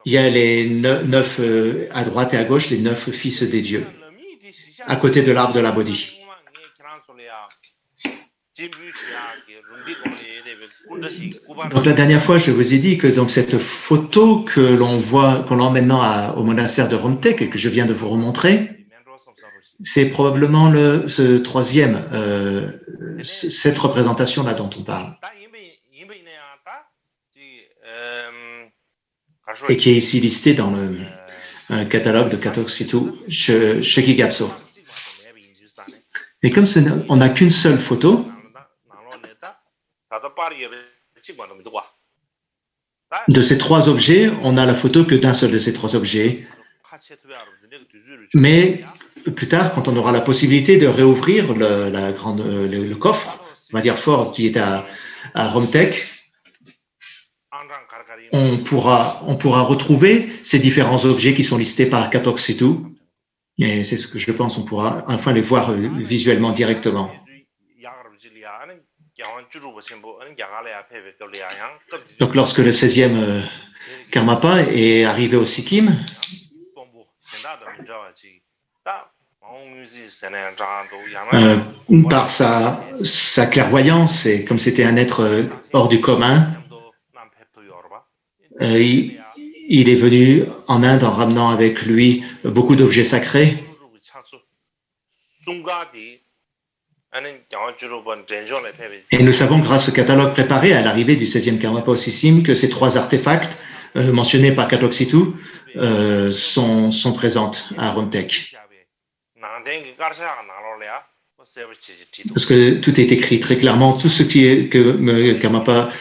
il y a les neuf, à droite et à gauche, les 9 fils des dieux, à côté de l'arbre de la Bodhi. Donc la dernière fois, je vous ai dit que donc cette photo que l'on voit, qu'on a maintenant au monastère de Romtek et que je viens de vous remontrer, c'est probablement ce troisième, cette représentation-là dont on parle. Et qui est ici listé dans le catalogue de Katoksitu Shekigapso. Mais comme on n'a qu'une seule photo, de ces 3 objets, on n'a la photo que d'un seul de ces 3 objets. Mais plus tard, quand on aura la possibilité de réouvrir le coffre, on va dire fort, qui est à Romtek, on pourra retrouver ces différents objets qui sont listés par Katoksitu. Et c'est ce que je pense, on pourra enfin les voir visuellement directement. Donc lorsque le 16e Karmapa est arrivé au Sikkim, par sa clairvoyance, et comme c'était un être hors du commun, il est venu en Inde en ramenant avec lui beaucoup d'objets sacrés. Et nous savons, grâce au catalogue préparé à l'arrivée du 16e Karmapa au Sikkim, que ces 3 artefacts mentionnés par Katoksitu sont présentes à Romtek. Parce que tout est écrit très clairement, tout ce que Karmapa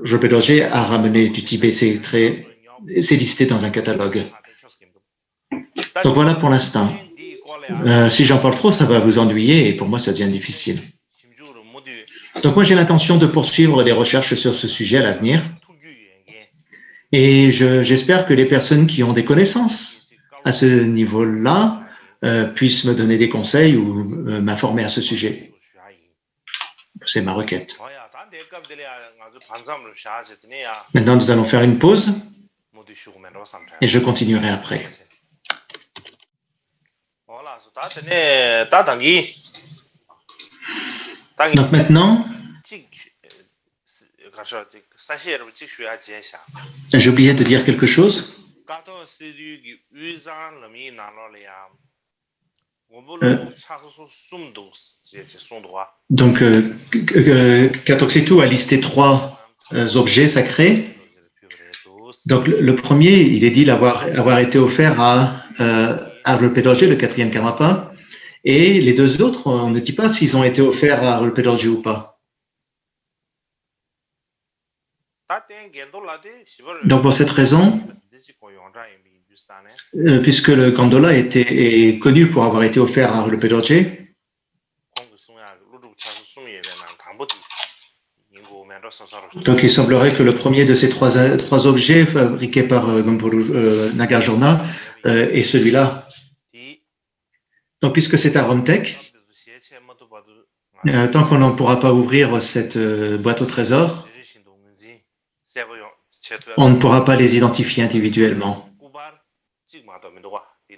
Rinpoche Dorje a ramené du Tibet, c'est listé dans un catalogue. Donc voilà pour l'instant. Si j'en parle trop, ça va vous ennuyer et pour moi, ça devient difficile. Donc moi, j'ai l'intention de poursuivre des recherches sur ce sujet à l'avenir. Et j'espère que les personnes qui ont des connaissances à ce niveau-là puissent me donner des conseils ou m'informer à ce sujet. C'est ma requête. Maintenant, nous allons faire une pause et je continuerai après. Donc maintenant, j'ai oublié de dire quelque chose. Donc, Katoksitu a listé 3 objets sacrés. Donc, le premier, il est dit avoir été offert à Rinpoche Dorje, le 4e Karmapa. Et les 2 autres, on ne dit pas s'ils ont été offerts à Rinpoche Dorje ou pas. Donc, pour cette raison, puisque le Gandola est connu pour avoir été offert à Rinpoche Dorje, donc il semblerait que le premier de ces 3 objets fabriqués par Nagarjuna est celui-là. Donc puisque c'est à Romtek, tant qu'on n'en pourra pas ouvrir cette boîte au trésor, on ne pourra pas les identifier individuellement.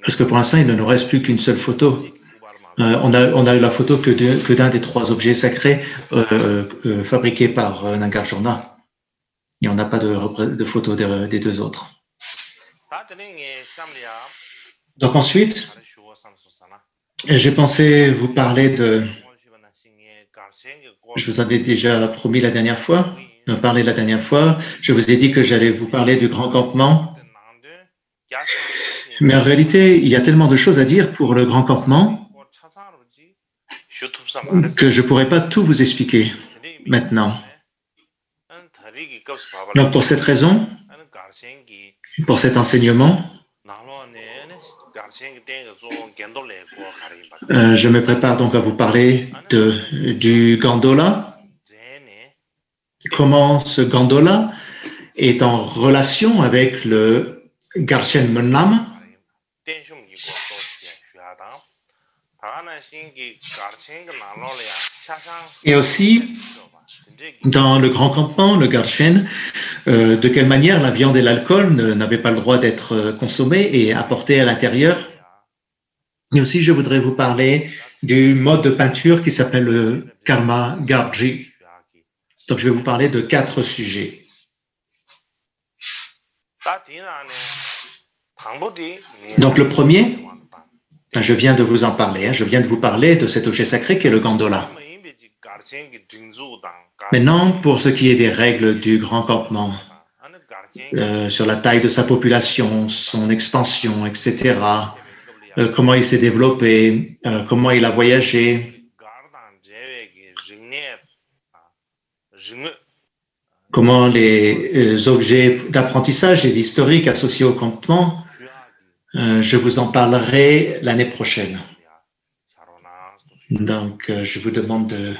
Parce que pour l'instant, il ne nous reste plus qu'une seule photo. On a la photo que d'un des 3 objets sacrés fabriqués par Nagarjuna. Et on n'a pas de photo des 2 autres. Donc ensuite, j'ai pensé vous parler de... Je vous en ai déjà promis la dernière fois, je vous ai dit que j'allais vous parler du grand campement. Mais en réalité, il y a tellement de choses à dire pour le grand campement que je ne pourrais pas tout vous expliquer maintenant. Donc pour cette raison, pour cet enseignement, Je me prépare donc à vous parler du gondola. Comment ce gondola est en relation avec le Garchen Menlam. Et aussi, dans le grand campement, le Garchen, de quelle manière la viande et l'alcool n'avaient pas le droit d'être consommés et apportés à l'intérieur. Et aussi, je voudrais vous parler du mode de peinture qui s'appelle le Karma Garji. Donc, je vais vous parler de 4 sujets. Donc, le premier, je viens de vous en parler, je viens de vous parler de cet objet sacré qui est le gondola. Maintenant, pour ce qui est des règles du grand campement, sur la taille de sa population, son expansion, etc., comment il s'est développé, comment il a voyagé, comment les objets d'apprentissage et d'historique associés au campement, je vous en parlerai l'année prochaine. Donc, je vous demande de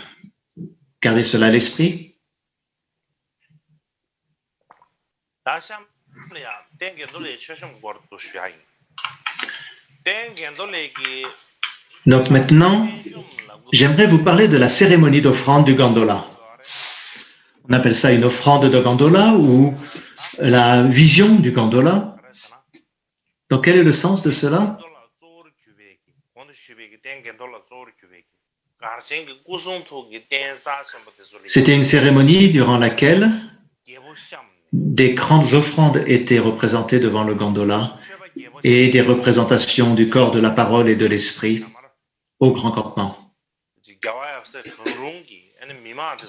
garder cela à l'esprit. Donc maintenant, j'aimerais vous parler de la cérémonie d'offrande du gondola. On appelle ça une offrande de gondola ou la vision du gondola. Donc quel est le sens de cela? C'était une cérémonie durant laquelle des grandes offrandes étaient représentées devant le gondola et des représentations du corps, de la parole et de l'esprit au grand campement.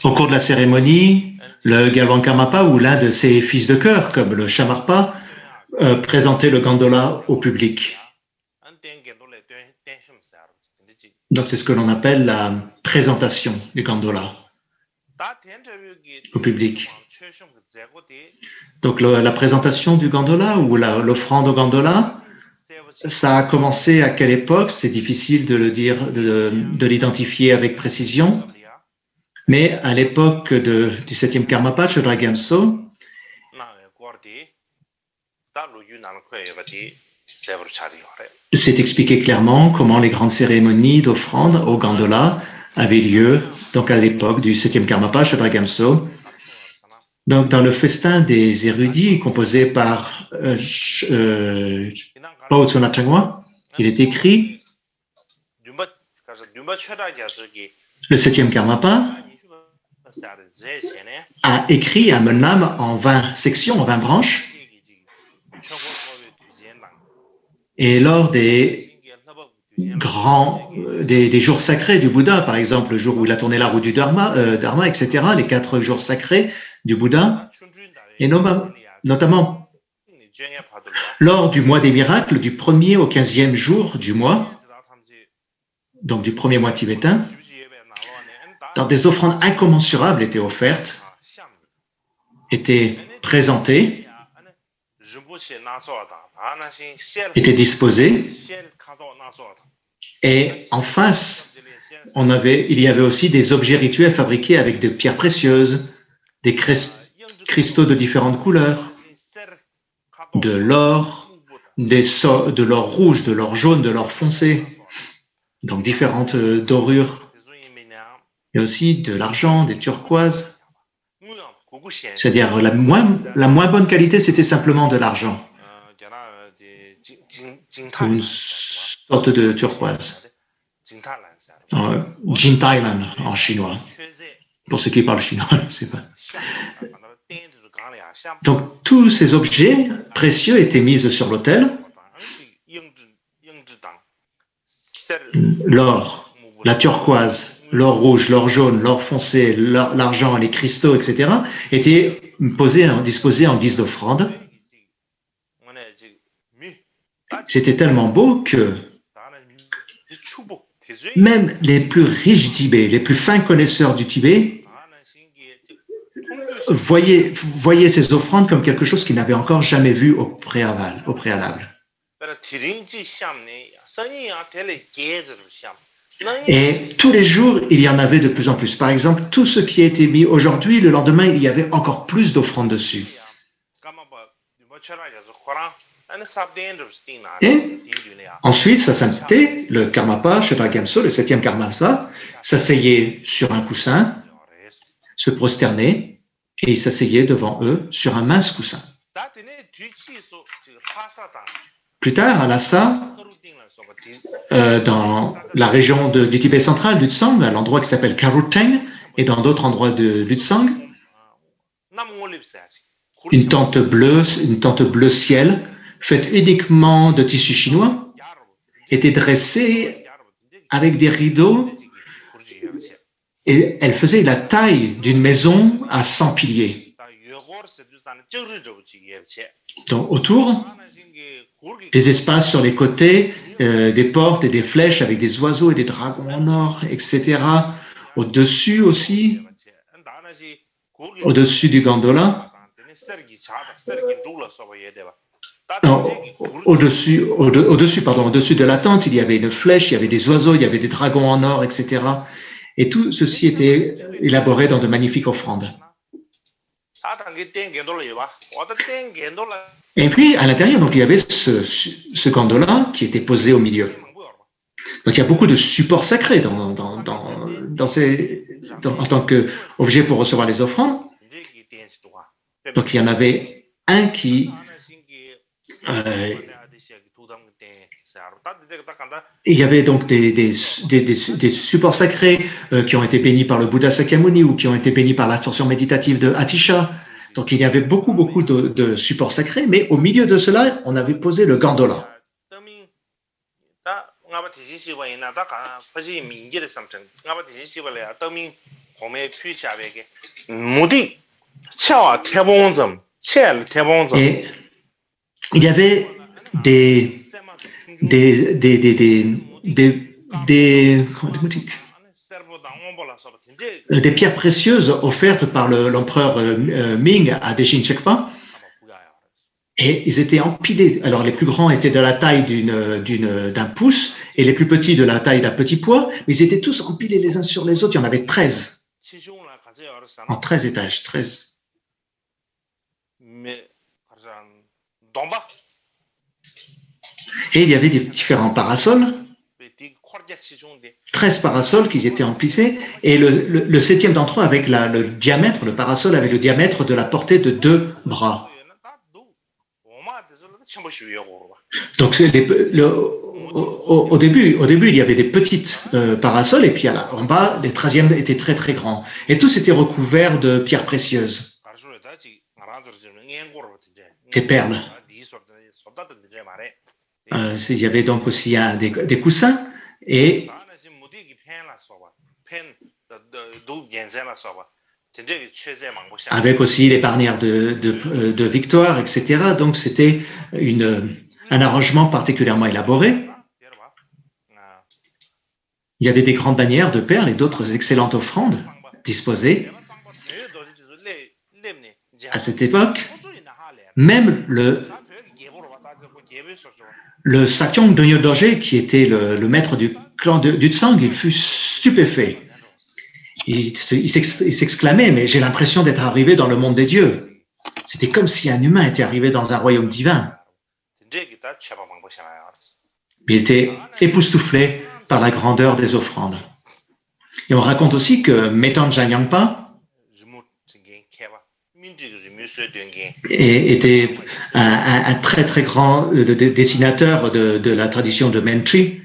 Au cours de la cérémonie, le Galwan Karmapa ou l'un de ses fils de cœur, comme le Shamarpa, présentait le gondola au public. Donc c'est ce que l'on appelle la présentation du gondola au public. Donc la présentation du gondola ou l'offrande au gondola, ça a commencé à quelle époque? C'est difficile de le dire, de l'identifier avec précision. Mais à l'époque du 7e Karmapa, Chodra Gyaltso, c'est expliqué clairement comment les grandes cérémonies d'offrande au gondola avaient lieu donc à l'époque du 7e Karmapa, Chodra Gyaltso. Donc, dans le festin des érudits, composé par Pao Tsona Changwa, il est écrit le 7e Karmapa a écrit un Menlam en 20 sections, en 20 branches. Et lors des jours sacrés du Bouddha, par exemple, le jour où il a tourné la roue du Dharma, etc., les 4 jours sacrés du Bouddha, et notamment lors du mois des miracles, du 1er au 15e jour du mois, donc du premier mois tibétain, dans des offrandes incommensurables étaient offertes, étaient présentées, étaient disposées, et en face, il y avait aussi des objets rituels fabriqués avec des pierres précieuses, des cristaux de différentes couleurs, de l'or, de l'or rouge, de l'or jaune, de l'or foncé, donc différentes dorures, et aussi de l'argent, des turquoises. C'est-à-dire la moins bonne qualité, c'était simplement de l'argent, ou une sorte de turquoise. Jintailan en chinois. Pour ceux qui parlent chinois, je ne sais pas. Donc, tous ces objets précieux étaient mis sur l'autel. L'or, la turquoise, l'or rouge, l'or jaune, l'or foncé, l'argent, les cristaux, etc., étaient disposés en guise d'offrande. C'était tellement beau que même les plus riches Tibet, les plus fins connaisseurs du Tibet, voyaient ces offrandes comme quelque chose qu'ils n'avaient encore jamais vu au préalable. Et tous les jours, il y en avait de plus en plus. Par exemple, tout ce qui a été mis aujourd'hui, le lendemain, il y avait encore plus d'offrandes dessus. Et ensuite, sa sainteté, le Karmapa, Shobha Gyamso, le 7e Karmapa, s'asseyait sur un coussin, se prosternait, et il s'asseyait devant eux sur un mince coussin. Plus tard, à Lhasa, dans la région du Tibet central, Lütsang, à l'endroit qui s'appelle Karuteng, et dans d'autres endroits de Lütsang, une tente bleue ciel, faite uniquement de tissu chinois, était dressée avec des rideaux et elle faisait la taille d'une maison à 100 piliers. Donc autour, des espaces sur les côtés, des portes et des flèches avec des oiseaux et des dragons en or, etc. Au-dessus aussi, au-dessus du gondola, au-dessus de la tente, il y avait une flèche, il y avait des oiseaux, il y avait des dragons en or, etc. Et tout ceci était élaboré dans de magnifiques offrandes. Et puis, à l'intérieur, donc, il y avait ce gondola qui était posé au milieu. Donc, il y a beaucoup de supports sacrés en tant qu'objet pour recevoir les offrandes. Donc, il y en avait un qui... il y avait donc des supports sacrés qui ont été bénis par le Bouddha Sakyamuni ou qui ont été bénis par l'attention méditative de Atisha. Donc, il y avait beaucoup de supports sacrés, mais au milieu de cela, on avait posé le gondola. Et il y avait des pierres précieuses offertes par l'empereur Ming à Deshin Chekpa. Et ils étaient empilés. Alors, les plus grands étaient de la taille d'un pouce et les plus petits de la taille d'un petit pois. Mais ils étaient tous empilés les uns sur les autres. Il y en avait 13. En 13 étages. 13. Et il y avait des différents parasols. 13 parasols qui étaient emplissés. Et le 7e d'entre eux avec le parasol avec le diamètre de la portée de 2 bras. Donc, au début, il y avait des petites parasols, et puis en bas, les 13e étaient très, très grands. Et tous étaient recouverts de pierres précieuses, des perles. Il y avait donc aussi des coussins, et avec aussi les bannières de victoire, etc. Donc, c'était un arrangement particulièrement élaboré. Il y avait des grandes bannières de perles et d'autres excellentes offrandes disposées. À cette époque, même le Sakyong Dönyo Dorje, qui était le maître du clan du Tsang, il fut stupéfait. Il s'exclamait, mais j'ai l'impression d'être arrivé dans le monde des dieux. C'était comme si un humain était arrivé dans un royaume divin. Il était époustouflé par la grandeur des offrandes. Et on raconte aussi que Meton Janyangpa était un très très grand dessinateur de la tradition de Mentri.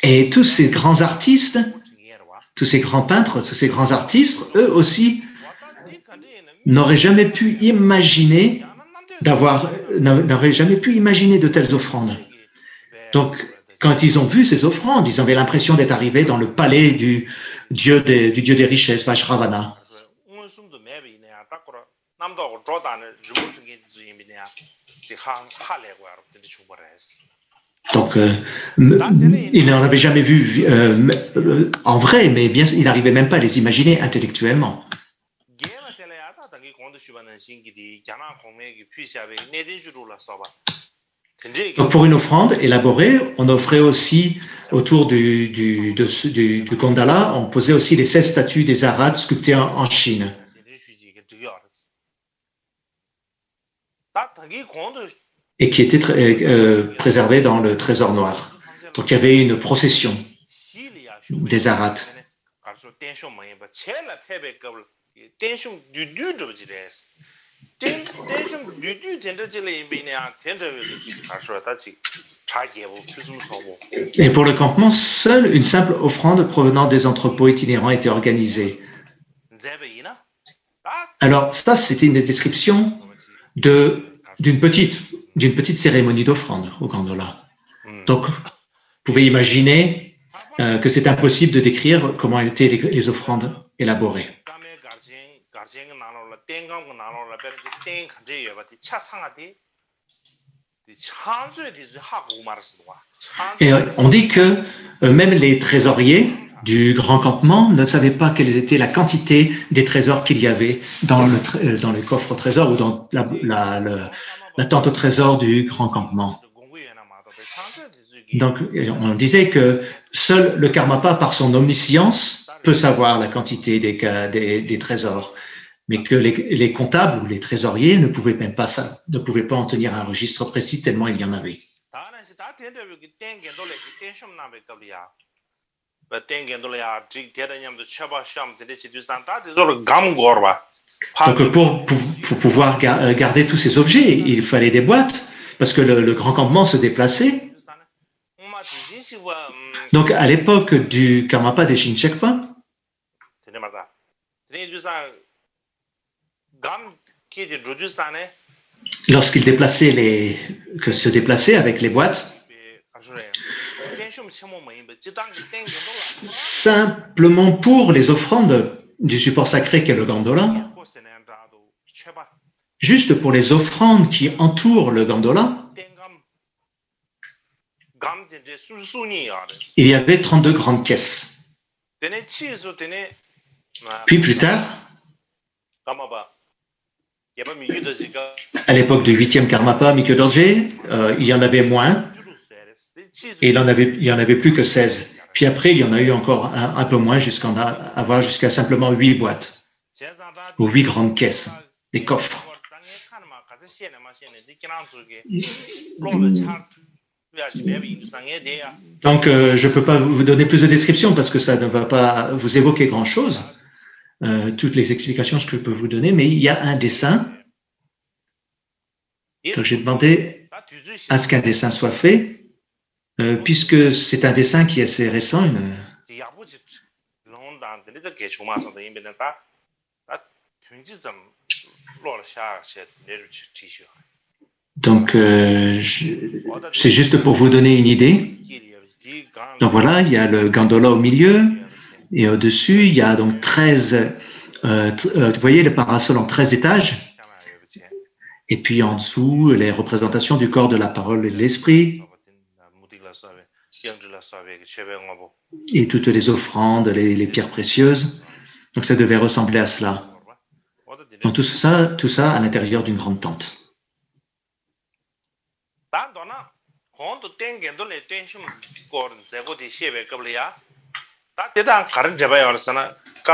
Et tous ces grands artistes, tous ces grands peintres, tous ces grands artistes, eux aussi, n'auraient jamais pu imaginer de telles offrandes. Donc, quand ils ont vu ces offrandes, ils avaient l'impression d'être arrivés dans le palais du dieu des richesses, Vajravana. Donc, il n'en avait jamais vu en vrai, mais bien, il n'arrivait même pas à les imaginer intellectuellement. Donc pour une offrande élaborée, on offrait aussi autour du gondola, on posait aussi les 16 statues des Arhats sculptées en Chine. Et qui étaient préservées dans le trésor noir. Donc il y avait une procession des Arhats. Et pour le campement, seule une simple offrande provenant des entrepôts itinérants était organisée. Alors ça, c'était une description d'une petite cérémonie d'offrande au gondola. Donc, vous pouvez imaginer que c'est impossible de décrire comment étaient les offrandes élaborées. Et on dit que même les trésoriers du grand campement ne savaient pas quelle était la quantité des trésors qu'il y avait dans le coffre au trésor ou dans la tente au trésor du grand campement. Donc, on disait que seul le Karmapa, par son omniscience, peut savoir la quantité des trésors, mais que les comptables ou les trésoriers ne pouvaient même pas ça, ne pouvaient pas en tenir un registre précis tellement il y en avait. Donc pour pouvoir garder tous ces objets, il fallait des boîtes, parce que le grand campement se déplaçait. Donc à l'époque du Karmapa des Shinchekpa, lorsqu'il se déplaçait avec les boîtes, simplement pour les offrandes du support sacré qu'est le gondola, juste pour les offrandes qui entourent le gondola, il y avait 32 grandes caisses. Puis plus tard, à l'époque du 8e Karmapa, Mikyo Dorje, il y en avait moins, et il y en avait plus que 16. Puis après, il y en a eu encore un peu moins, jusqu'à avoir jusqu'à simplement 8 boîtes, ou 8 grandes caisses, des coffres. Donc, je ne peux pas vous donner plus de descriptions parce que ça ne va pas vous évoquer grand-chose, toutes les explications que je peux vous donner, mais il y a un dessin. Donc, j'ai demandé à ce qu'un dessin soit fait, puisque c'est un dessin qui est assez récent. Donc, c'est juste pour vous donner une idée. Donc voilà, il y a le gondola au milieu, et au-dessus, il y a donc 13, vous voyez le parasol en 13 étages, et puis en dessous, les représentations du corps de la parole et de l'esprit, et toutes les offrandes, les pierres précieuses. Donc ça devait ressembler à cela. Donc tout ça à l'intérieur d'une grande tente.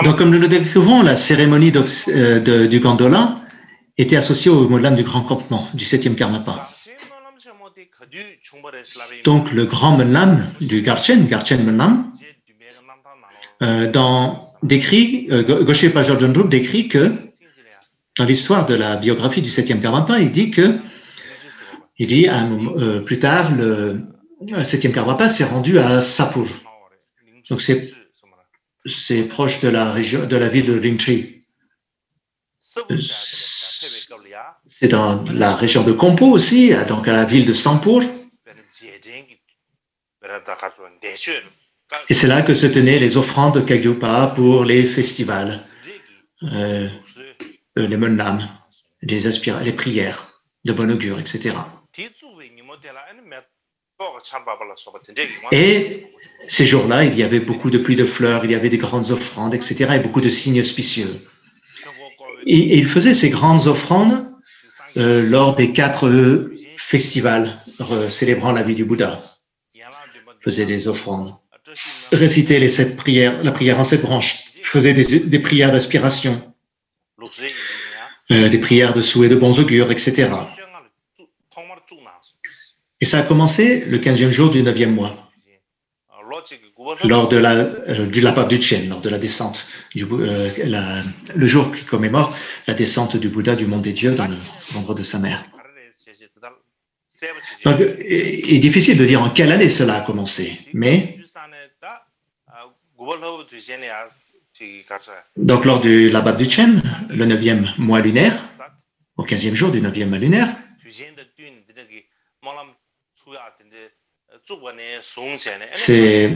Donc comme nous le décrivons, la cérémonie du gondola était associée au Molam du grand campement, du 7e Karmapa. Donc le grand Menlam du Garchen Menlam, Goshe Pajor Drum décrit que, dans l'histoire de la biographie du 7e Karmapa, il dit plus tard, le 7e Karmapa s'est rendu à Sapur. Donc c'est proche de la ville de Ringchi. C'est dans la région de Kompo aussi, donc à la ville de Sampur. Et c'est là que se tenaient les offrandes de Kagyupa pour les festivals, les menlam, les prières de bon augure, etc. Et ces jours-là, il y avait beaucoup de pluies de fleurs, il y avait des grandes offrandes, etc., et beaucoup de signes auspicieux. Et il faisait ces grandes offrandes lors des 4 festivals célébrant la vie du Bouddha. Il faisait des offrandes. Récitait les 7 prières, la prière en 7 branches. Il faisait des prières d'aspiration, des prières de souhait de bons augures, etc. Et ça a commencé le 15e jour du 9e mois, lors de du Lapa Duchen, lors de la descente, le jour qui commémore la descente du Bouddha du monde des dieux dans le ventre de sa mère. Donc, il est difficile de dire en quelle année cela a commencé, mais donc lors du Lapa Duchen, le 9e mois lunaire, au 15e jour du 9e mois lunaire, c'est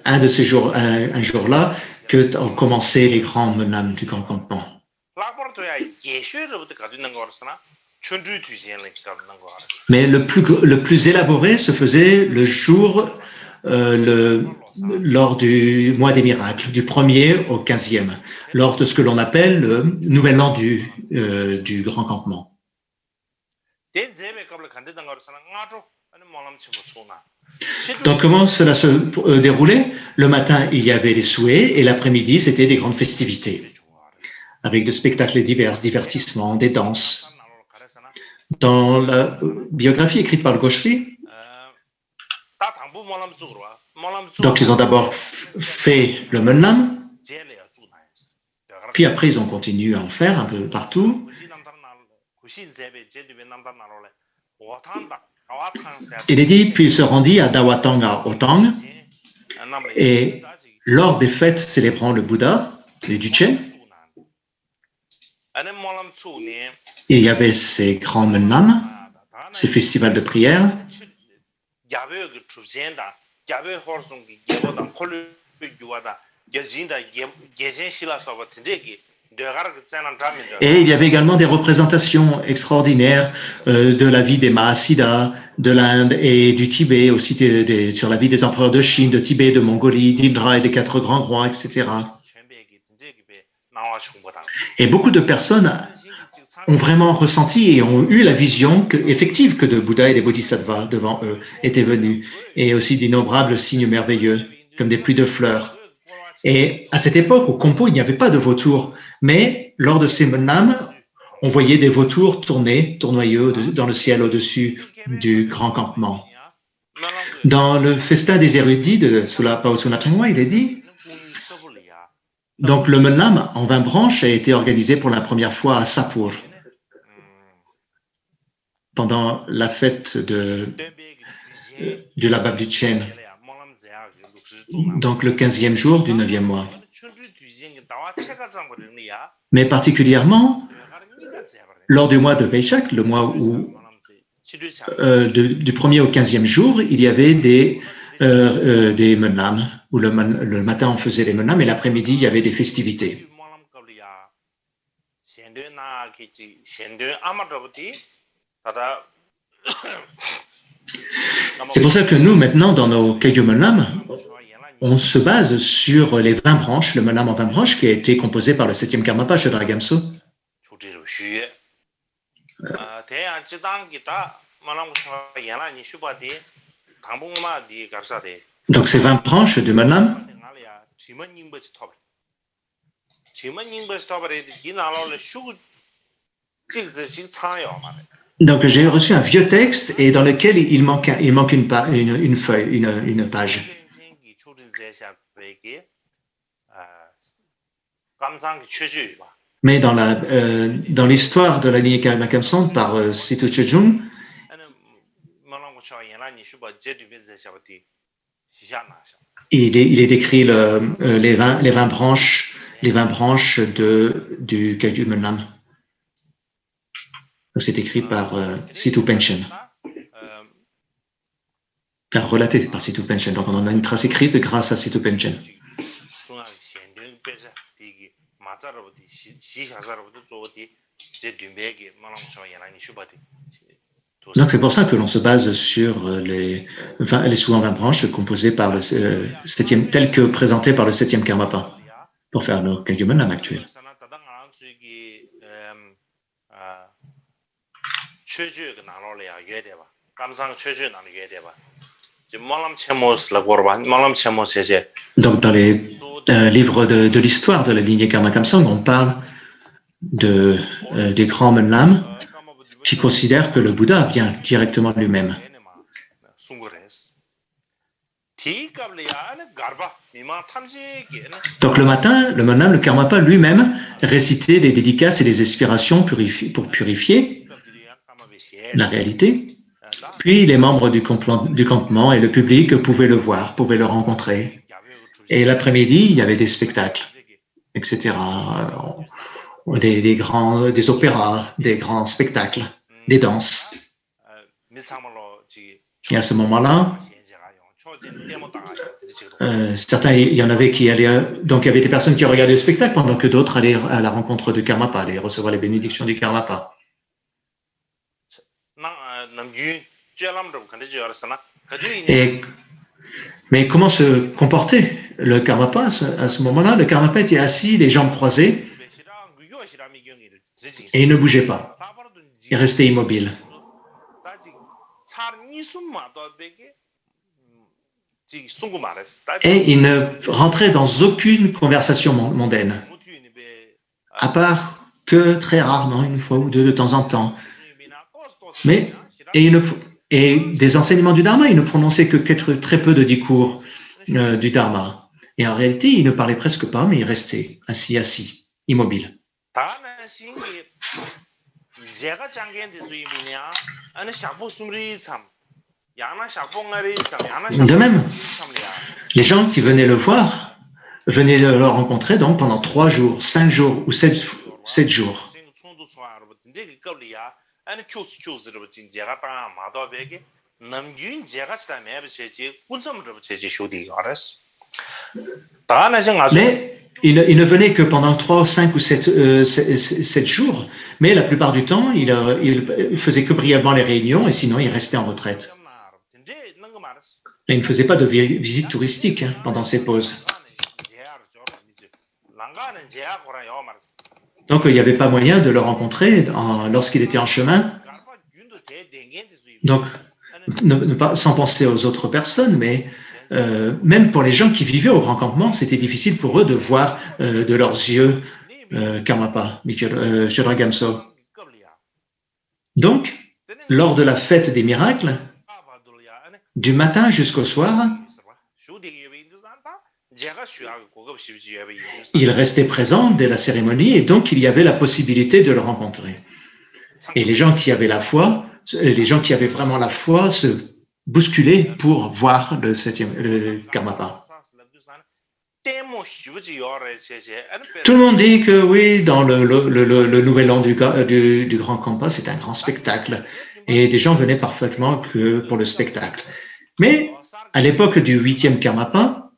un de ces jours, un jour-là, que ont commencé les grands menam du grand campement. Mais le plus élaboré se faisait le jour, lors du mois des miracles, du 1er au 15e, lors de ce que l'on appelle le nouvel an du grand campement. Donc, comment cela se déroulait? Le matin, il y avait les souhaits et l'après-midi, c'était des grandes festivités avec des spectacles divers, divertissements, des danses. Dans la biographie écrite par le Goshri, donc ils ont d'abord fait le Menam, puis après ils ont continué à en faire un peu partout. Il est dit, puis il se rendit à Dawatang à Otang, et lors des fêtes célébrant le Bouddha, les Duchen, il y avait ces grands menam, ces festivals de prière. Et il y avait également des représentations extraordinaires de la vie des Mahasiddhas de l'Inde et du Tibet, aussi sur la vie des empereurs de Chine, de Tibet, de Mongolie, d'Indra et des 4 grands rois, etc. Et beaucoup de personnes ont vraiment ressenti et ont eu la vision effective que de Bouddha et des Bodhisattvas devant eux étaient venus, et aussi d'innombrables signes merveilleux, comme des pluies de fleurs. Et à cette époque, au Khampo, il n'y avait pas de vautours, mais lors de ces menam, on voyait des vautours tournoyeux dans le ciel au-dessus du grand campement. Dans le festin des érudits de Sula Pausuna Changwa, il est dit, donc le menam en 20 branches a été organisé pour la première fois à Sapur, pendant la fête du Lapa Duchen, donc le 15e jour du 9e mois. Mais particulièrement, lors du mois de Vaishak, le mois où, du 1er au 15e jour, il y avait des menam, où le matin on faisait les menam et l'après-midi il y avait des festivités. C'est pour ça que nous, maintenant, dans nos Kagyu Menam, on se base sur les 20 branches, le Menam en 20 branches, qui a été composé par le 7e Karmapa, Shodra Gamso. Donc, ces 20 branches du Menam, donc j'ai reçu un vieux texte et dans lequel il manque une feuille, une page. Mais dans l'histoire de la lignée Karma Kamson par Situ Chejung, il est décrit les 20 branches du Kagyu Menam. C'est écrit par Situ Penchen, car relaté par Situ Penchen. Donc on en a une trace écrite grâce à Situ Penchen. Donc c'est pour ça que l'on se base sur les souvent 20 branches composées par le septième, telles que présentées par le 7e Karmapa, pour faire nos Kagyu Menam actuels. Donc, dans les livres de l'histoire de la lignée Karma Kamsang, on parle des grands Menlam qui considèrent que le Bouddha vient directement de lui-même. Donc le matin, le Menlam, le Karmapa lui-même récitait des dédicaces et des aspirations pour purifier la réalité. Puis les membres du campement et le public pouvaient le voir, pouvaient le rencontrer. Et l'après-midi, il y avait des spectacles, etc. Des opéras, des grands spectacles, des danses. Et à ce moment-là, il y en avait qui allaient, donc il y avait des personnes qui regardaient le spectacle pendant que d'autres allaient à la rencontre du Karmapa, allaient recevoir les bénédictions du Karmapa. Mais comment se comportait le Karmapa à ce moment-là? Le Karmapa était assis, les jambes croisées, et il ne bougeait pas. Il restait immobile. Et il ne rentrait dans aucune conversation mondaine, à part que très rarement, une fois ou deux de temps en temps. Et des enseignements du Dharma, il ne prononçait que très peu de discours du Dharma. Et en réalité, il ne parlait presque pas, mais il restait assis, immobile. De même, les gens qui venaient le voir, venaient le rencontrer donc pendant 3 jours, 5 jours ou 7 jours. Mais il ne venait que pendant 3, 5 ou 7 jours, mais la plupart du temps, il faisait que brièvement les réunions et sinon il restait en retraite. Et il ne faisait pas de visite touristique pendant ses pauses. Donc il n'y avait pas moyen de le rencontrer lorsqu'il était en chemin. Donc, sans penser aux autres personnes, mais même pour les gens qui vivaient au grand campement, c'était difficile pour eux de voir de leurs yeux Karmapa, Shodra Gamso. Donc, lors de la fête des miracles, du matin jusqu'au soir, il restait présent dès la cérémonie et donc il y avait la possibilité de le rencontrer. Et les gens qui avaient la foi, les gens qui avaient vraiment la foi se bousculaient pour voir le Karmapa. Tout le monde dit que oui, dans le nouvel an du Grand Kampa, c'est un grand spectacle. Et des gens venaient parfaitement que pour le spectacle. Mais à l'époque du 8e Karmapa,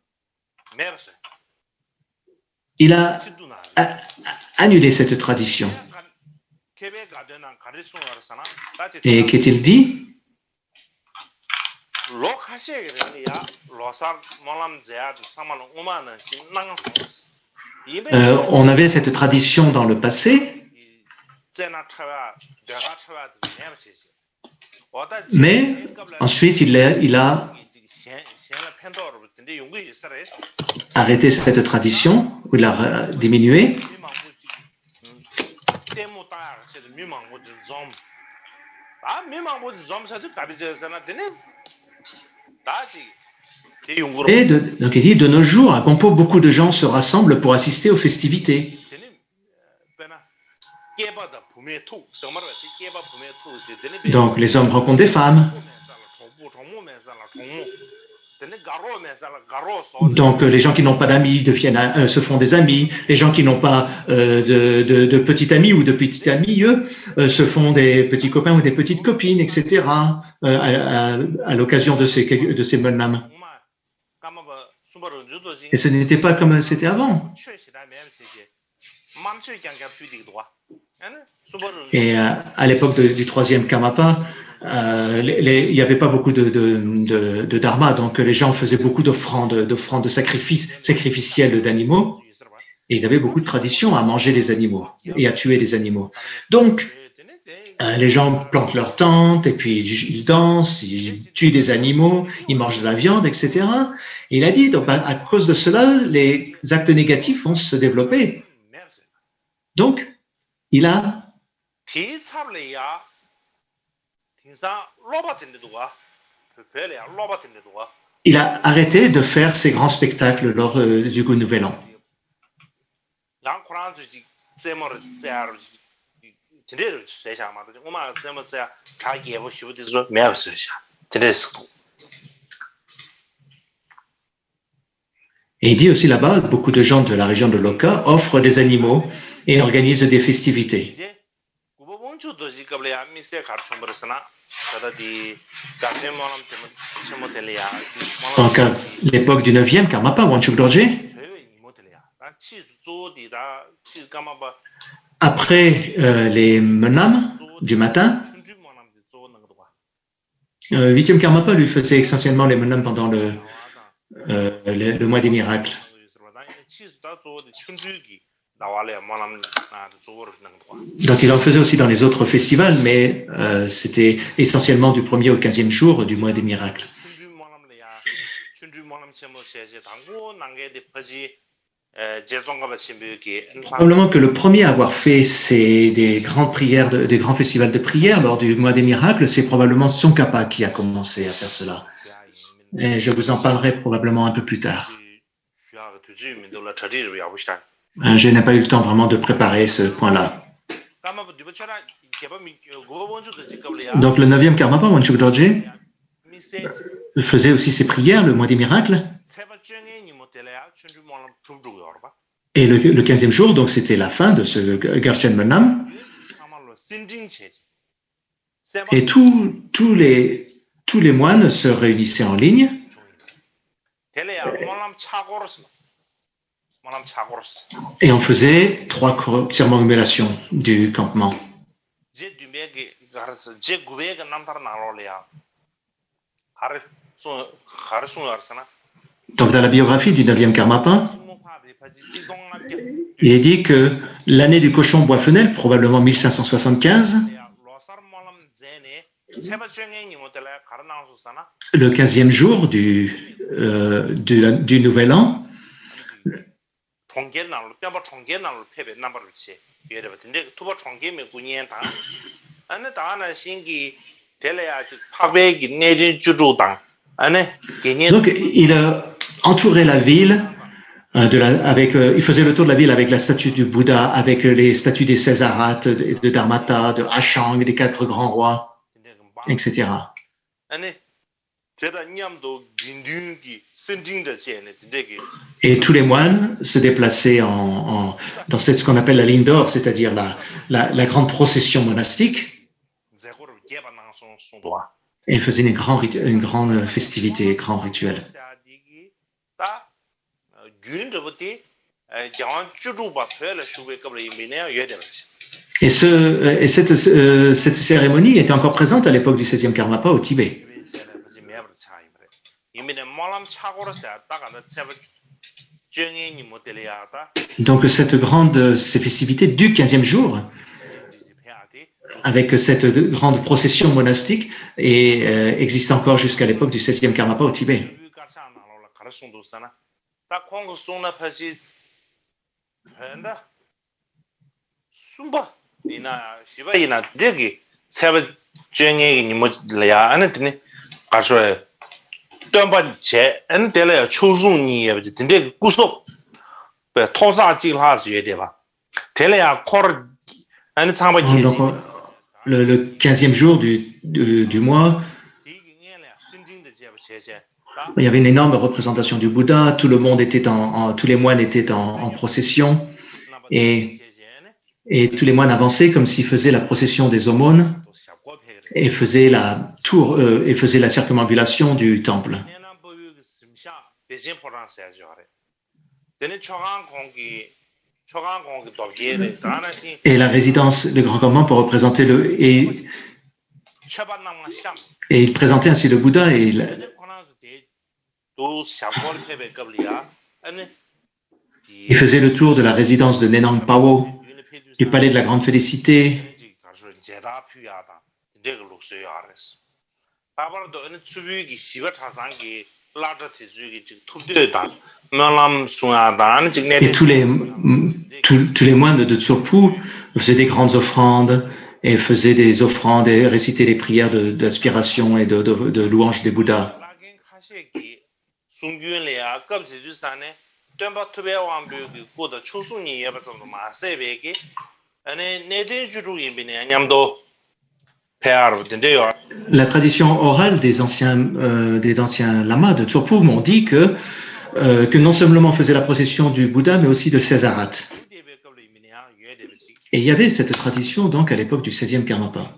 il a annulé cette tradition. Et qu'est-il dit? On avait cette tradition dans le passé, mais ensuite il a arrêté cette tradition, ou il l'a diminué. Et donc il dit, de nos jours, à Gompo, beaucoup de gens se rassemblent pour assister aux festivités. Donc les hommes rencontrent des femmes. Donc les gens qui n'ont pas d'amis se font des amis. Les gens qui n'ont pas de petits amis ou de petites amies, eux, se font des petits copains ou des petites copines, etc. À l'occasion de ces Menlam. Et ce n'était pas comme c'était avant. Et à l'époque du 3e Karmapa, il n'y avait pas beaucoup de dharma, donc les gens faisaient beaucoup d'offrandes sacrificielles d'animaux, et ils avaient beaucoup de traditions à manger des animaux et à tuer des animaux. Donc, Les gens plantent leurs tentes et puis ils dansent, ils tuent des animaux, ils mangent de la viande, etc. Et il a dit, donc à cause de cela, les actes négatifs vont se développer. Donc, il a il a arrêté de faire ces grands spectacles lors du Nouvel An. Et il dit aussi là-bas, beaucoup de gens de la région de Loka offrent des animaux et organisent des festivités. Donc, à l'époque du 9e, Karmapa, Wanchuk Dorje, après les menam du matin, 8e Karmapa lui faisait essentiellement les menam pendant le mois des miracles. Donc il en faisait aussi dans les autres festivals, mais c'était essentiellement du 1er au 15e jour du mois des miracles. Probablement que le premier à avoir fait des grandes prières, des grands festivals de prière lors du mois des miracles, c'est probablement Tsongkhapa qui a commencé à faire cela. Et je vous en parlerai probablement un peu plus tard. Je n'ai pas eu le temps vraiment de préparer ce point-là. Donc le 9e Karmapa, Wanchuk Dorje, faisait aussi ses prières le mois des miracles. Et le 15e jour, donc c'était la fin de ce Garchen Menam. Et tous les moines se réunissaient en ligne. Et on faisait 3 circonvallations du campement. Donc dans la biographie du 9e Karmapa, il est dit que l'année du cochon bois-fenel, probablement 1575, le 15e jour du Nouvel An, donc il a entouré la ville il faisait le tour de la ville avec la statue du Bouddha, avec les statues des Césarates, de Dharmata, de Ashang, des 4 grands rois, etc. Et tous les moines se déplaçaient dans ce qu'on appelle la ligne d'or, c'est-à-dire la grande procession monastique, et faisaient une grande festivité, un grand rituel. Et cette cérémonie était encore présente à l'époque du 16e Karmapa au Tibet. Donc ces festivités du 15e jour, avec cette grande procession monastique, existe encore jusqu'à l'époque du 16e Karmapa au Tibet. Donc, le 15e jour du mois, il y avait une énorme représentation du Bouddha, tous les moines étaient en procession, et tous les moines avançaient comme s'ils faisaient la procession des aumônes et faisaient la circumambulation du temple. Et la résidence, le grand commandement pour représenter et il présentait ainsi le Bouddha il faisait le tour de la résidence de Nenang Pao, du palais de la Grande Félicité, Et tous les moines de Tsopu faisaient des grandes offrandes et faisaient des offrandes et récitaient les prières d'aspiration et de louange des Bouddhas. La tradition orale des anciens lamas de Tsopu m'ont dit que non seulement on faisait la procession du Bouddha, mais aussi de Césarat. Et il y avait cette tradition donc à l'époque du 16e Karmapa.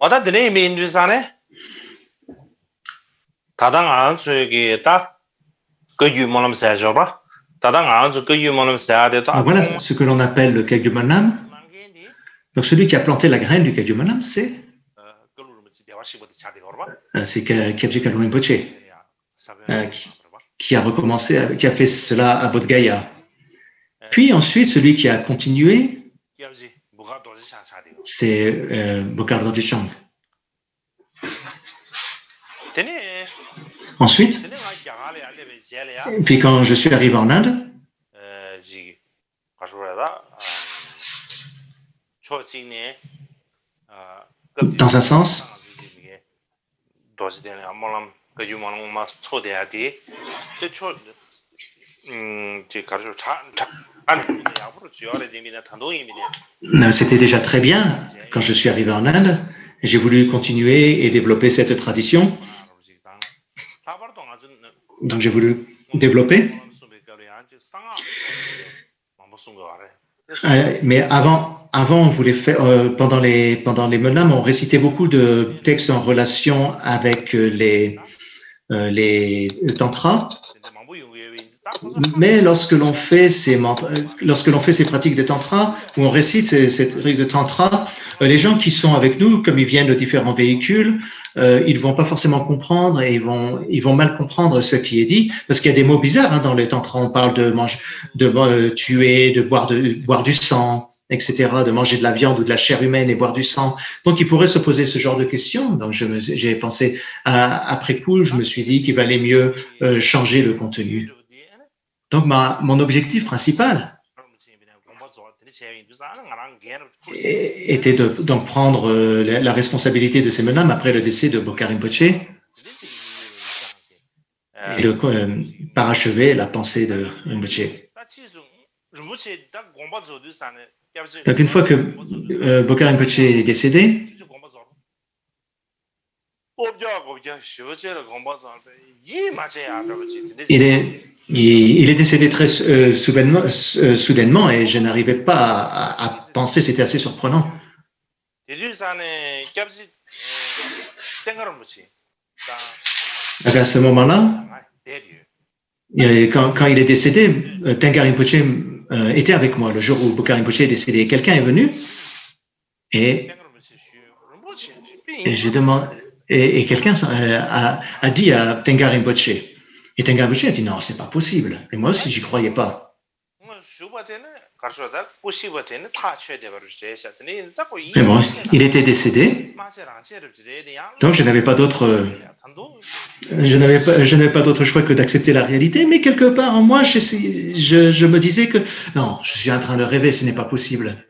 Alors voilà ce que l'on appelle le Kagyu Manam. Donc celui qui a planté la graine du Kagyu Manam, c'est Kyabji Kalung Rinpoche, qui a recommencé, qui a fait cela à Bodh Gaya. Puis ensuite, celui qui a continué, c'est Bokar Dorji Chang. Ensuite, puis quand je suis arrivé en Inde, dans un sens, c'était déjà très bien quand je suis arrivé en Inde. J'ai voulu continuer et développer cette tradition. Donc j'ai voulu développer. Mais avant on voulait faire pendant les Menam, on récitait beaucoup de textes en relation avec les tantras. Mais lorsque l'on fait ces pratiques de tantra, où on récite ces trucs de tantra, les gens qui sont avec nous, comme ils viennent de différents véhicules, ils vont pas forcément comprendre et ils vont mal comprendre ce qui est dit, parce qu'il y a des mots bizarres dans les tantras. On parle de tuer, de boire du sang, etc., de manger de la viande ou de la chair humaine et boire du sang. Donc, ils pourraient se poser ce genre de questions. Donc, j'ai pensé, après coup, je me suis dit qu'il valait mieux changer le contenu. Donc, mon objectif principal était de donc prendre la responsabilité de ces Menam après le décès de Bokar Rinpoche et de parachever la pensée de Rinpoche. Donc, une fois que Bokar Rinpoche est décédé, il est décédé très soudainement et je n'arrivais pas à penser, c'était assez surprenant. À ce moment-là, quand il est décédé, Tengar Rinpoche était avec moi le jour où Bokar Rinpoche est décédé. Quelqu'un est venu et j'ai demandé, et quelqu'un a dit à Tengar Rinpoche. Et Tengar Rinpoche a dit non, c'est pas possible. Et moi aussi, j'y croyais pas. Mais bon, il était décédé, donc je n'avais pas d'autre choix que d'accepter la réalité. Mais quelque part en moi, je me disais que non, je suis en train de rêver, ce n'est pas possible.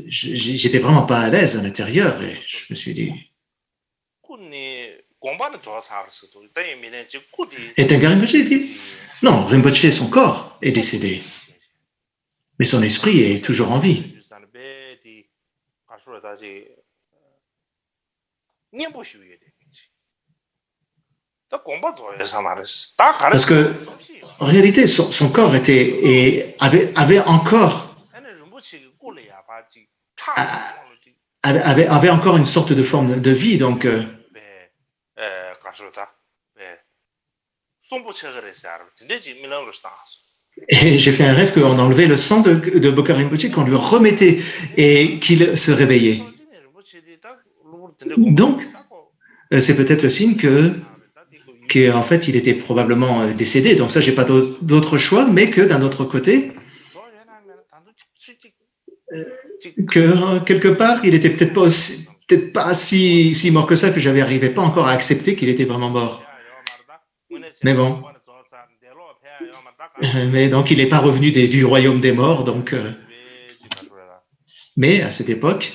J'étais vraiment pas à l'aise à l'intérieur et je me suis dit. Et Tengar Rinpoche dit non, Rinpoche, son corps est décédé, mais son esprit est toujours en vie. Parce que en réalité, son corps avait encore une sorte de forme de vie, donc. Et j'ai fait un rêve qu'on enlevait le sang de Bokar Rinpoche, qu'on lui remettait et qu'il se réveillait. Donc, c'est peut-être le signe que qu'en fait, il était probablement décédé. Donc ça, j'ai pas d'autre choix, mais que d'un autre côté, que quelque part, il était peut-être pas si mort que ça, que j'avais arrivé pas encore à accepter qu'il était vraiment mort. Mais bon. Mais donc, il n'est pas revenu du royaume des morts. Donc, mais à cette époque,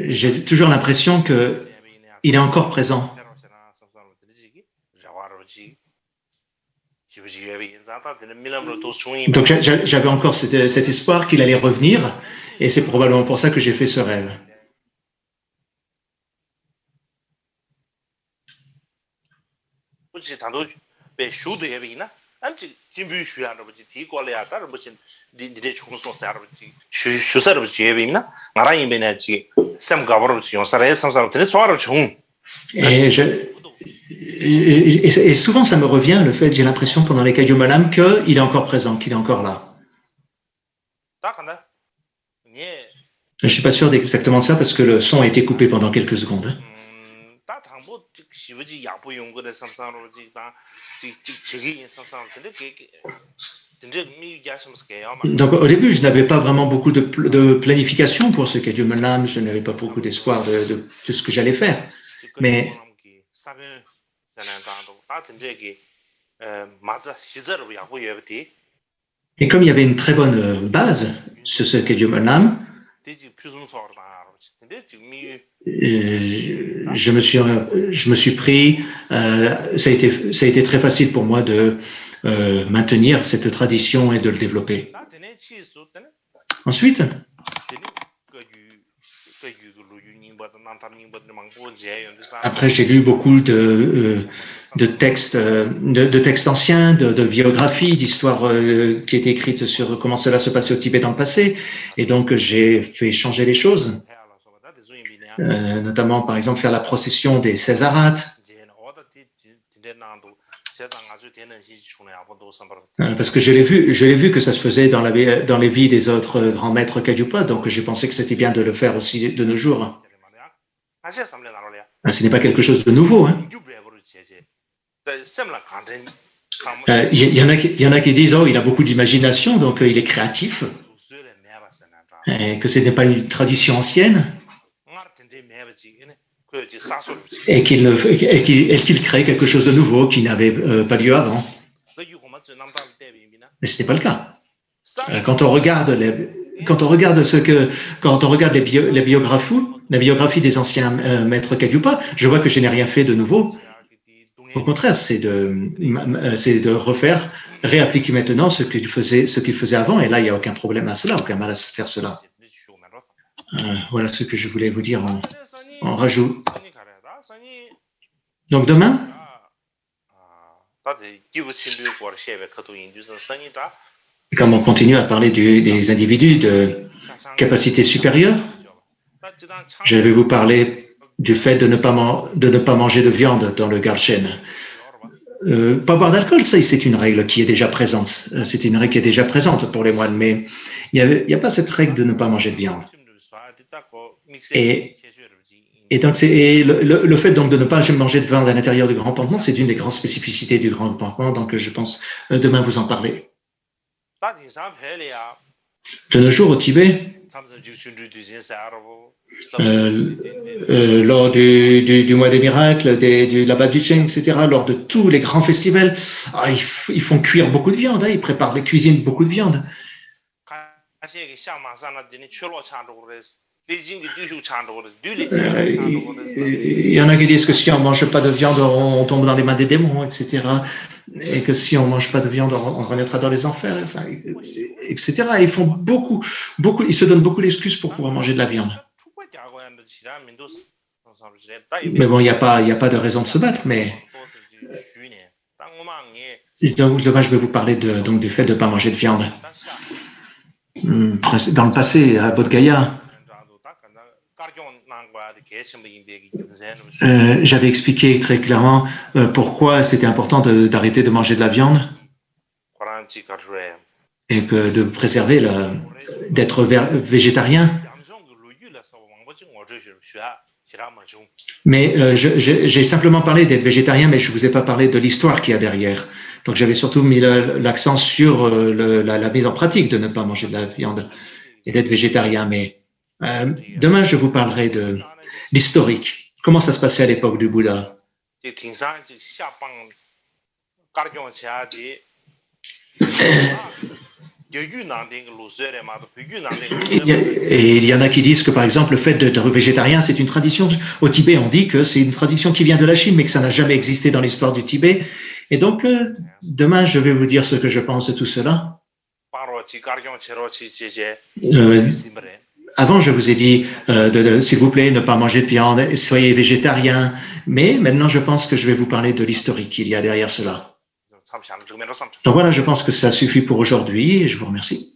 j'ai toujours l'impression qu'il est encore présent. Donc j'avais encore cet espoir qu'il allait revenir, et c'est probablement pour ça que j'ai fait ce rêve. Et souvent ça me revient, le fait, j'ai l'impression pendant les Kaiju Malam qu'il est encore présent, qu'il est encore là. Je ne suis pas sûr d'exactement ça parce que le son a été coupé pendant quelques secondes. Donc au début, je n'avais pas vraiment beaucoup de planification pour ce Kaiju Malam, je n'avais pas beaucoup d'espoir de ce que j'allais faire. Mais et comme il y avait une très bonne base sur ce Kaiju Malam, je me suis pris, ça a été très facile pour moi de maintenir cette tradition et de le développer. Ensuite, après j'ai lu beaucoup de textes anciens, de biographies, d'histoires qui étaient écrites sur comment cela se passait au Tibet dans le passé, et donc j'ai fait changer les choses, notamment par exemple faire la procession des Césarates, parce que je l'ai vu que ça se faisait dans les vies des autres grands maîtres Kagyupa, donc j'ai pensé que c'était bien de le faire aussi de nos jours. Ce n'est pas quelque chose de nouveau. Hein. Y en a qui disent il a beaucoup d'imagination, donc il est créatif, et que ce n'est pas une tradition ancienne, et qu'il crée quelque chose de nouveau qui n'avait pas lieu avant. Mais ce n'est pas le cas. Quand on regarde les biographies des anciens maîtres Kagyupa, je vois que je n'ai rien fait de nouveau. Au contraire, c'est de réappliquer maintenant ce qu'il faisait avant, et là, il n'y a aucun problème à cela, aucun mal à faire cela. Voilà ce que je voulais vous dire en rajout. Donc demain, comme on continue à parler des individus de capacité supérieure, je vais vous parler du fait de ne pas manger de viande dans le Galchen. Pas boire d'alcool, ça, c'est une règle qui est déjà présente. C'est une règle qui est déjà présente pour les moines, mais il n'y a pas cette règle de ne pas manger de viande. Et donc, le fait donc de ne pas manger de viande à l'intérieur du Grand Campement, c'est une des grandes spécificités du Grand Campement, donc je pense demain vous en parler. De nos jours au Tibet, lors du mois des miracles, du Labat du Cheng, etc., lors de tous les grands festivals, ils font cuire beaucoup de viande, ils cuisinent beaucoup de viande. Il y en a qui disent que si on ne mange pas de viande, on tombe dans les mains des démons, etc. Et que si on ne mange pas de viande, on renaîtra dans les enfers, etc. Ils font beaucoup, ils se donnent beaucoup d'excuses pour pouvoir manger de la viande. Mais bon, il n'y a pas de raison de se battre, mais donc, demain, je vais vous parler du fait de ne pas manger de viande. Dans le passé, à Bodh Gaya, j'avais expliqué très clairement pourquoi c'était important d'arrêter de manger de la viande et que de préserver, d'être végétarien. Mais j'ai simplement parlé d'être végétarien, mais je vous ai pas parlé de l'histoire qu'il y a derrière. Donc j'avais surtout mis l'accent sur la mise en pratique de ne pas manger de la viande et d'être végétarien. Mais demain, je vous parlerai de l'historique. Comment ça se passait à l'époque du Bouddha? Et il y en a qui disent que, par exemple, le fait d'être végétarien, c'est une tradition. Au Tibet, on dit que c'est une tradition qui vient de la Chine, mais que ça n'a jamais existé dans l'histoire du Tibet. Et donc, demain, je vais vous dire ce que je pense de tout cela. Avant, je vous ai dit, s'il vous plaît, ne pas manger de viande, soyez végétarien. Mais maintenant, je pense que je vais vous parler de l'historique qu'il y a derrière cela. Donc voilà, je pense que ça suffit pour aujourd'hui et je vous remercie.